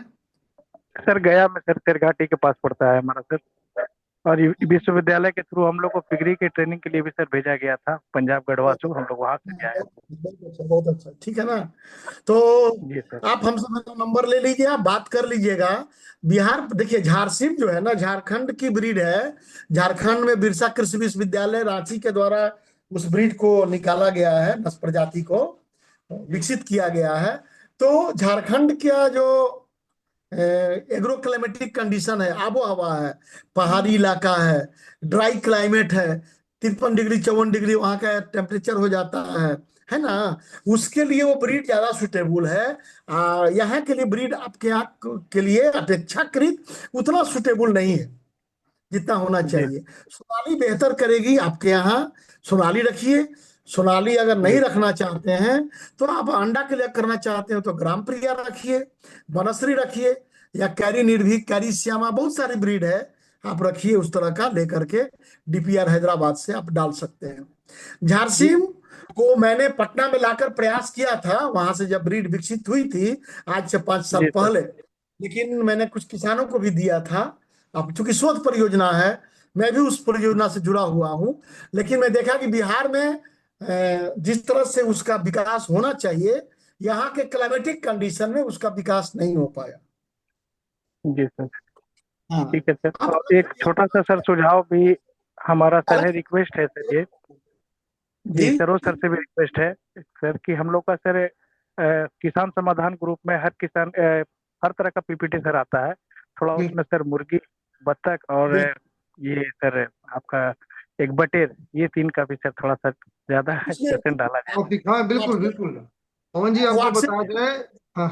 सर गया में सर, तेरघाटी के पास पड़ता है हमारा सर। और विश्वविद्यालय के थ्रू हम लोग को पिगरी के ट्रेनिंग के लिए भी सर भेजा गया था, पंजाब गढ़वा से, हम लोग वहां से भी आए। बहुत अच्छा, बहुत अच्छा, ठीक है ना। तो जी सर। आप हमसे मेरा नंबर ले लीजिए, आप बात कर लीजिएगा। बिहार देखिए, झारसिम जो है ना, झारखंड की ब्रीड है। झारखंड में बिरसा कृषि विश्वविद्यालय रांची के द्वारा उस ब्रीड को निकाला गया है, नस्ल प्रजाति को विकसित किया गया है। तो झारखंड का जो एग्रो क्लाइमेटिक कंडीशन है, आबो हवा है, पहाड़ी इलाका है, ड्राई क्लाइमेट है, 53 डिग्री 54 डिग्री वहां का टेम्परेचर हो जाता है ना। उसके लिए वो ब्रीड ज्यादा सुटेबल है। यहाँ के लिए ब्रीड आपके यहाँ के लिए अपेक्षाकृत उतना सुटेबल नहीं है जितना होना जी चाहिए। सोनाली बेहतर करेगी आपके यहाँ, सोनाली रखिए। सोनाली अगर नहीं जी रखना चाहते हैं तो आप अंडा के लिए करना चाहते हो तो ग्राम प्रिया रखिए, बनश्री रखिए, या कैरी निर्भीक, कैरी श्यामा, बहुत सारी ब्रीड है। आप रखिए उस तरह का लेकर के, डीपीआर हैदराबाद से आप डाल सकते हैं। जी झारसिम को मैंने पटना में लाकर प्रयास किया था, वहां से जब ब्रीड विकसित हुई थी, आज से 5 साल जी सर। पहले। लेकिन मैंने कुछ किसानों को भी दिया था। अब चूंकि शोध परियोजना है, मैं भी उस परियोजना से जुड़ा हुआ हूं। लेकिन मैं देखा कि बिहार में जिस तरह से उसका विकास होना चाहिए, यहाँ के क्लाइमेटिक कंडीशन में उसका विकास नहीं हो पाया। जी सर, हाँ, ठीक है सर। आप और एक छोटा सा सर सुझाव भी हमारा सर है, रिक्वेस्ट है सर ये। जी जी सर, वो सर से भी रिक्वेस्ट है सर कि हम लोग का सर किसान समाधान ग्रुप में हर किसान हर तरह का पीपीटी सर आता है। थोड़ा बिल्कुल उसमें सर मुर्गी, बत्तख और ये सर आपका एक बटेर, ये तीन का भी सर थोड़ा सा ज्यादा सेशन डाला जाए। टॉपिक, हाँ बिल्कुल बिल्कुल। पवन जी आपको बता व्हाट्सएप। दें, हाँ,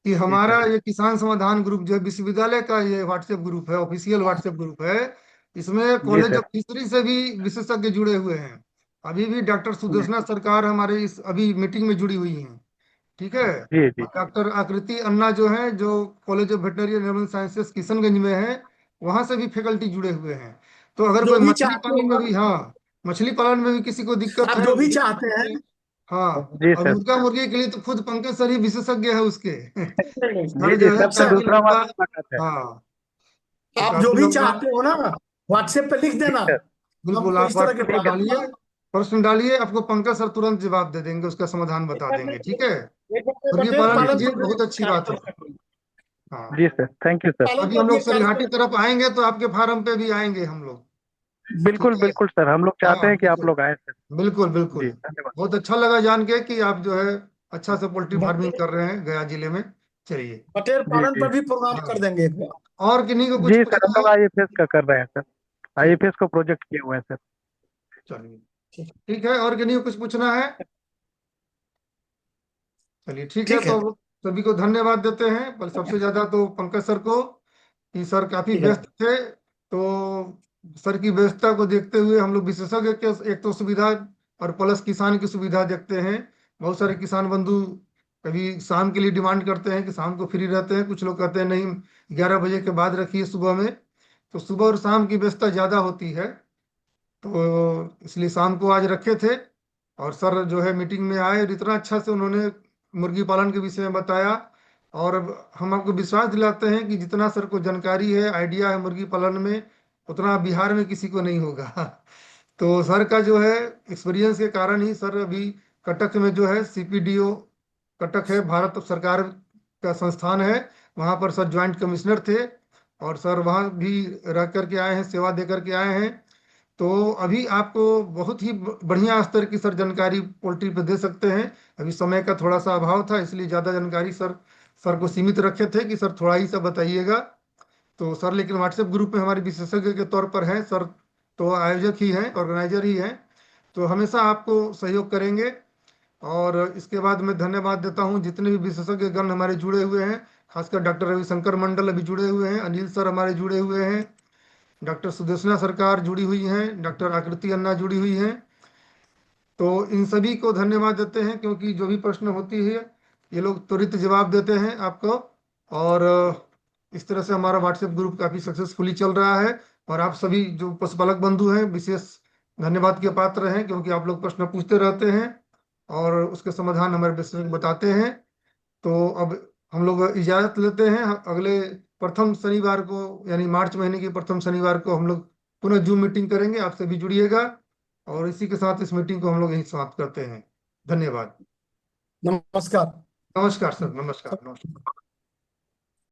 कि जी हमारा सर। ये किसान समाधान ग्रुप जो विश्वविद्यालय का ये व्हाट्सएप ग्रुप है, ऑफिशियल व्हाट्सएप ग्रुप है। इसमें जी कॉलेज सर। ऑफ फिशरी से भी विशेषज्ञ जुड़े हुए हैं। अभी भी डॉक्टर जी सुदेशना सरकार हमारे इस अभी मीटिंग में जुड़ी हुई हैं। ठीक है। जी जी और डॉक्टर आकृति अन्ना जो है, जो college of veterinary and animal sciences Kishanganj में है, वहां से भी फैकल्टी जुड़े हुए हैं। तो अगर जो कोई भी मछली चाहते पालन में हो, भी, हाँ, मछली पालन में भी किसी को दिक्कत आप है, जो वो भी भी चाहते बता हैं। दें। हाँ, जी और सर। मुर्गा मुर्गी के लिए तो खुद पंकज सर ही विशेषज्ञ है उसके। जी सर जी, जो है सबसे काफी दूसरा हमारा लंबा, मुलाकात है। हाँ, तो आप जो काफी भी लंबा। चाहते हो ना, व्हाट्सएप पे लिख ठीक देना। है। बिल्कुल, हमको आप इस तरह के व्हाट्सएप पर ठीक है। डालिए, प्रश्न डालिए, आपको पंकज सर तुरंत जवाब दे देंगे, उसका समाधान बता देंगे। ठीक है। मुर्गी बटेर पालन जी पालन सर। कीजिए, पर बहुत अच्छी बात है। भी हाँ, जी सर, थैंक यू सर। पालन अभी हम पर भी लोग एक सरघाटी कार्यक्रम। तरफ आएंगे तो आपके फार्म पे भी आएंगे हम लोग। बिल्कुल ठीक है। बिल्कुल सर, हम लोग चाहते हाँ हैं कि आप बिल्कुल लोग आए सर। बिल्कुल बिल्कुल। जी धन्यवाद। बहुत अच्छा लगा जान के कि आप जो है अच्छा से पोल्ट्री फार्मिंग कर रहे हैं गया जिले में। चलिए। बटेर जी पालन जी पर भी प्रोग्राम हाँ, कर देंगे एक बार। और किन्हीं को कुछ जी सर, हम पूछना लोग है? आईएफएस का कर रहे हैं सर। ठीक, आईएफएस को प्रोजेक्ट किए हुए हैं सर। चलिए, ठीक है। और किन्हीं को कुछ पूछना है? चलिए ठीक है। ठीक है, तो सभी को धन्यवाद देते हैं, पर सबसे ज्यादा तो पंकज सर को, कि सर काफी ठीक है। व्यस्त थे। तो सर की व्यस्तता को देखते हुए हम लोग विशेषज्ञ के एक तो सुविधा और प्लस किसान की सुविधा देखते हैं। बहुत सारे किसान बंधु कभी शाम के लिए डिमांड करते हैं कि शाम को फ्री रहते हैं, कुछ लोग कहते हैं नहीं 11 बजे के बाद रखिए सुबह में। तो सुबह और शाम की व्यस्तता ज्यादा होती है, तो इसलिए शाम को आज रखे थे। और सर जो है मीटिंग में आए और इतना अच्छा से उन्होंने मुर्गी पालन के विषय में बताया। और अब हम आपको विश्वास दिलाते हैं कि जितना सर को जानकारी है, आइडिया है मुर्गी पालन में, उतना बिहार में किसी को नहीं होगा। तो सर का जो है एक्सपीरियंस के कारण ही सर अभी कटक में जो है सीपीडीओ, कटक है भारत सरकार का संस्थान है, वहाँ पर सर ज्वाइंट कमिश्नर थे। और सर वहाँ भी रह करके आए हैं, सेवा दे करके आए हैं। तो अभी आपको बहुत ही बढ़िया स्तर की सर जानकारी पोल्ट्री पे दे सकते हैं। अभी समय का थोड़ा सा अभाव था, इसलिए ज़्यादा जानकारी सर को सीमित रखे थे कि सर थोड़ा ही सा बताइएगा। तो सर लेकिन व्हाट्सएप ग्रुप में हमारे विशेषज्ञ के तौर पर हैं सर, तो आयोजक ही हैं, ऑर्गेनाइजर ही हैं, तो हमेशा आपको सहयोग करेंगे। और इसके बाद मैं धन्यवाद देता हूँ जितने भी विशेषज्ञ गण हमारे जुड़े हुए हैं, खासकर डॉक्टर रविशंकर मंडल अभी जुड़े हुए हैं, अनिल सर हमारे जुड़े हुए हैं, डॉक्टर सुदेशना सरकार जुड़ी हुई हैं, डॉक्टर आकृति अन्ना जुड़ी हुई हैं। तो इन सभी को धन्यवाद देते हैं, क्योंकि जो भी प्रश्न होती है ये लोग त्वरित जवाब देते हैं आपको। और इस तरह से हमारा व्हाट्सएप ग्रुप काफी सक्सेसफुली चल रहा है। और आप सभी जो पशुपालक बंधु हैं विशेष धन्यवाद के पात्र हैं, क्योंकि आप लोग प्रश्न पूछते रहते हैं और उसके समाधान हमारे विशेषज्ञ बताते हैं। तो अब हम लोग इजाजत लेते हैं। अगले प्रथम शनिवार को यानी मार्च महीने के प्रथम शनिवार को हम लोग पुनः जूम मीटिंग करेंगे। आप सभी जुड़िएगा। और इसी के साथ इस मीटिंग को हम लोग यहीं समाप्त करते हैं। धन्यवाद। नमस्कार। नमस्कार सर, नमस्कार नमस्कार।